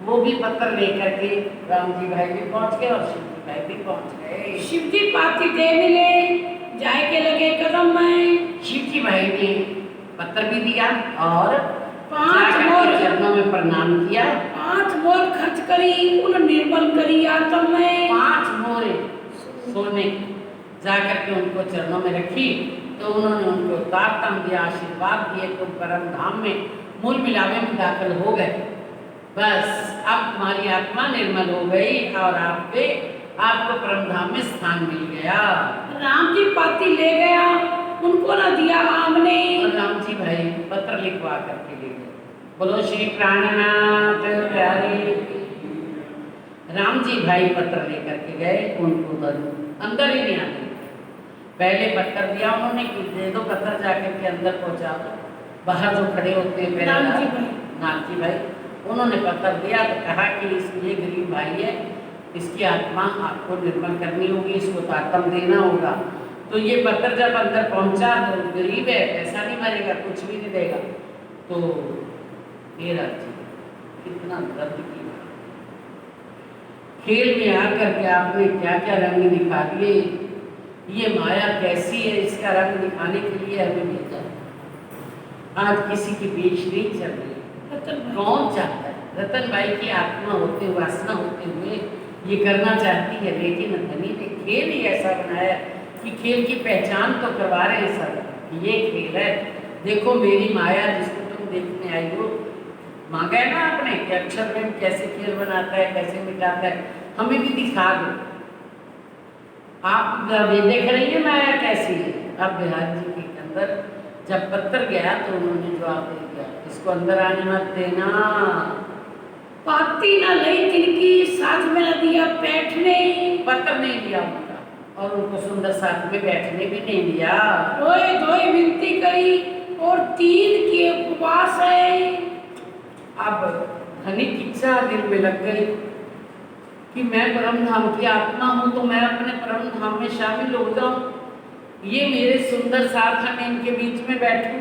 वो भी पत्र लेकर के राम जी भाई भी पहुंच गए और शिव जी भाई भी पहुंच गए। शिव जी पाती दे मिले, जाए के लगे कदम में। शिव जी भाई ने पत्र भी दिया और 5 मोर चरणों में प्रणाम किया। 5 मोर खर्च करी, उन निर्मल करी आत्म में। 5 मोरे सोने जाकर के उनको चरणों में रखी, तो उन्होंने उनको तारतम दिया, आशीर्वाद दिए, तो परम धाम में मूल मिलावे में दाखिल हो गए। बस अब तुम्हारी आत्मा निर्मल हो गई और आपको परम धाम में स्थान मिल गया। राम जी पाती ले गया, उनको न दिया आमने। और राम जी भाई पत्र लिखवा करके ले गए। बोलो श्री प्राणनाथ प्यारे। राम जी भाई पत्र लेकर के गए, उनको अंदर ही नहीं आने। पहले पत्र दिया उन्होंने कि दे दो पत्र, जाकर के अंदर पहुंचा दो। बाहर जो खड़े होते हैं नाथ जी भाई, उन्होंने पत्र दिया तो कहा कि ये गरीब भाई है, इसकी आत्मा आपको निर्मल करनी होगी, इसको तारतम देना होगा। तो ये पत्र जब अंदर पहुंचा, तो गरीब है, पैसा नहीं मरेगा, कुछ भी नहीं देगा। तो ये राज्य कितना दर्द की बात। खेल में आकर के आपने क्या क्या रंग दिखा दिए, ये माया कैसी है, इसका रंग दिखाने के लिए हमें भेजा। आज किसी की बेच नहीं चल रही, कौन चाहता है? रतन भाई की आत्मा होते हुए, वासना होते हुए ये करना चाहती है, लेकिन धनी ने खेल ही ऐसा बनाया कि खेल की पहचान तो करवा रहे हैं सब, ये खेल है, देखो मेरी माया जिसको तुम देखने आई हो, मांगा है ना आपने कि अक्षर प्रेम कैसे खीर बनाता है, कैसे मिटाता है, हमें भी दिखा दो। आप ये देख रही है माया कैसी है। अब बिहार जी के अंदर जब पत्थर गया तो उन्होंने जवाब दे दिया, इसको अंदर आने मत देना। पाती न लई तिनकी, साथ में न दिया बैठने। पत्थर नहीं दिया उनका, और उनको सुंदर साथ में बैठने भी नहीं दिया। रोए धोए विनती करी, और 3 के उपवास है। अब घनी इच्छा दिल में लग गई कि मैं परम धाम की आत्मा हूँ, तो मैं अपने परम धाम में शामिल हो जाऊँ। ये मेरे सुंदर साथ है, मैं इनके बीच में बैठूं,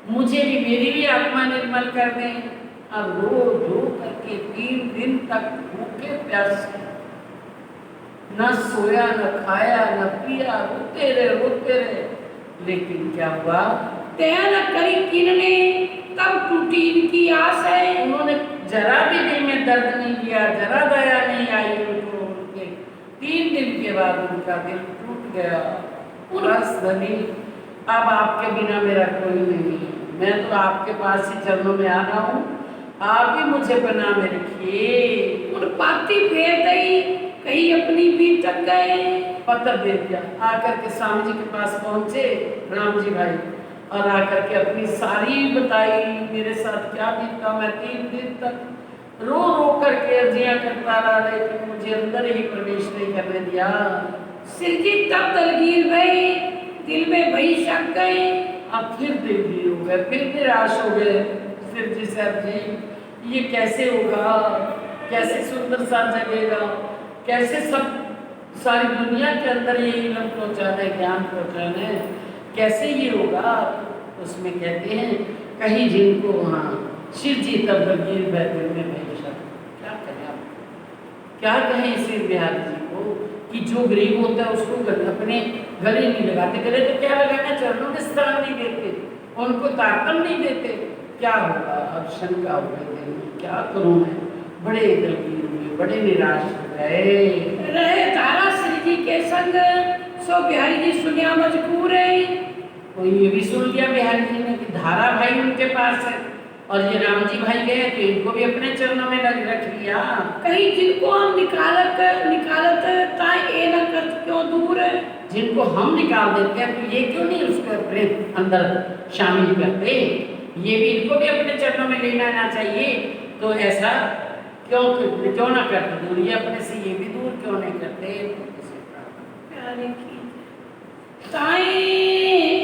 मुझे भी, मेरी भी आत्मा निर्मल कर दें। अब रो रो करके 3 दिन तक भूखे प्यासे, न सोया न खाया न पिया, रोते रहे। लेकिन क्या हुआ? दया न करी किन्ने, तब टूटी इनकी आस है। उन्होंने जरा भी दिल में दर्द नहीं किया, जरा दया नहीं आई उनको। उनके 3 दिन के बाद उनका दिल टूट गया। बस धनी, अब आपके बिना मेरा कोई नहीं, मैं तो आपके पास ही चरणों में आ रहा हूँ, आप ही मुझे बना में रखिए। उन पाती फेर दई, कहीं अपनी भी तक गए। पत्थर दे दिया। आकर के स्वामी जी के पास पहुंचे राम जी भाई, और आकर के अपनी सारी बताई, मेरे साथ क्या बीता। मैं 3 दिन तक रो रो करके अर्जियां करता रहा, लेकिन मुझे अंदर ही प्रवेश नहीं करने दिया। सिर जी तब दलगीर गए, दिल में वही शक गए। अब फिर दिलगीर हो गए, फिर निराश हो गए। फिर जी साहब जी, ये कैसे होगा, कैसे सुंदर सा जगेगा, कैसे सब सारी दुनिया के अंदर ये इल्म पहुँचाना है, ज्ञान पहुँचाना है, कैसे ये होगा। उसमें कहते हैं कहीं जिनको, हाँ, शिव जी तब दलगीर बैठे में बेशक। क्या करें आप, क्या कहें श्री बिहार जी को कि जो गरीब होता है उसको अपने गले नहीं लगाते। गले तो क्या लगाना, चरणों में स्थान नहीं देते, उनको ताकत नहीं देते। क्या होगा? अब शंका हो गई, क्या करूं मैं, बड़े दलगीर हुए, बड़े निराश हो गए। रहे तारा श्री जी के संग, सो बिहारी जी सुनिया मजबूर है। तो ये भी सुन लिया बिहारी जी ने कि धारा भाई उनके पास है, और ये राम जी भाई गए तो इनको भी अपने चरणों में रख लिया। कहीं जिनको हम निकालत ताई ए न कर क्यों दूर है। जिनको हम निकाल देते हैं तो ये क्यों नहीं उसको अपने अंदर शामिल करते, ये भी, इनको भी अपने चरणों में लेना चाहिए। तो ऐसा क्यों ना करते दूर, ये अपने से ये भी दूर क्यों नहीं करते। प्यारे की ताई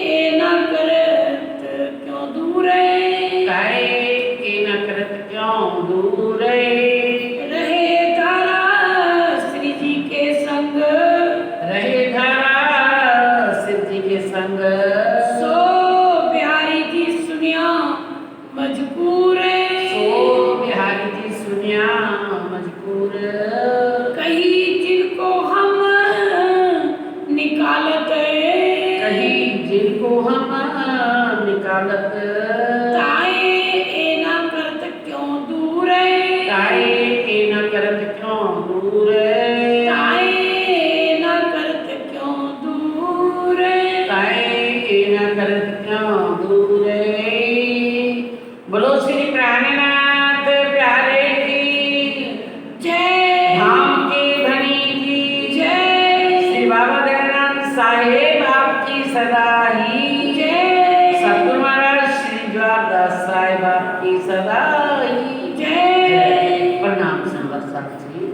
ए न करत क्यों दूर है। ताई ए न करत क्यों दूर है। रहे तारा श्री जी के संग, रहे धारा शिव जी के संग, सो बिहारी जी सुनिया मजबूर है। सो बिहारी जी सुनिया मजबूर। कहीं जिनको हम निकालत, कहीं जिनको हम निकालत,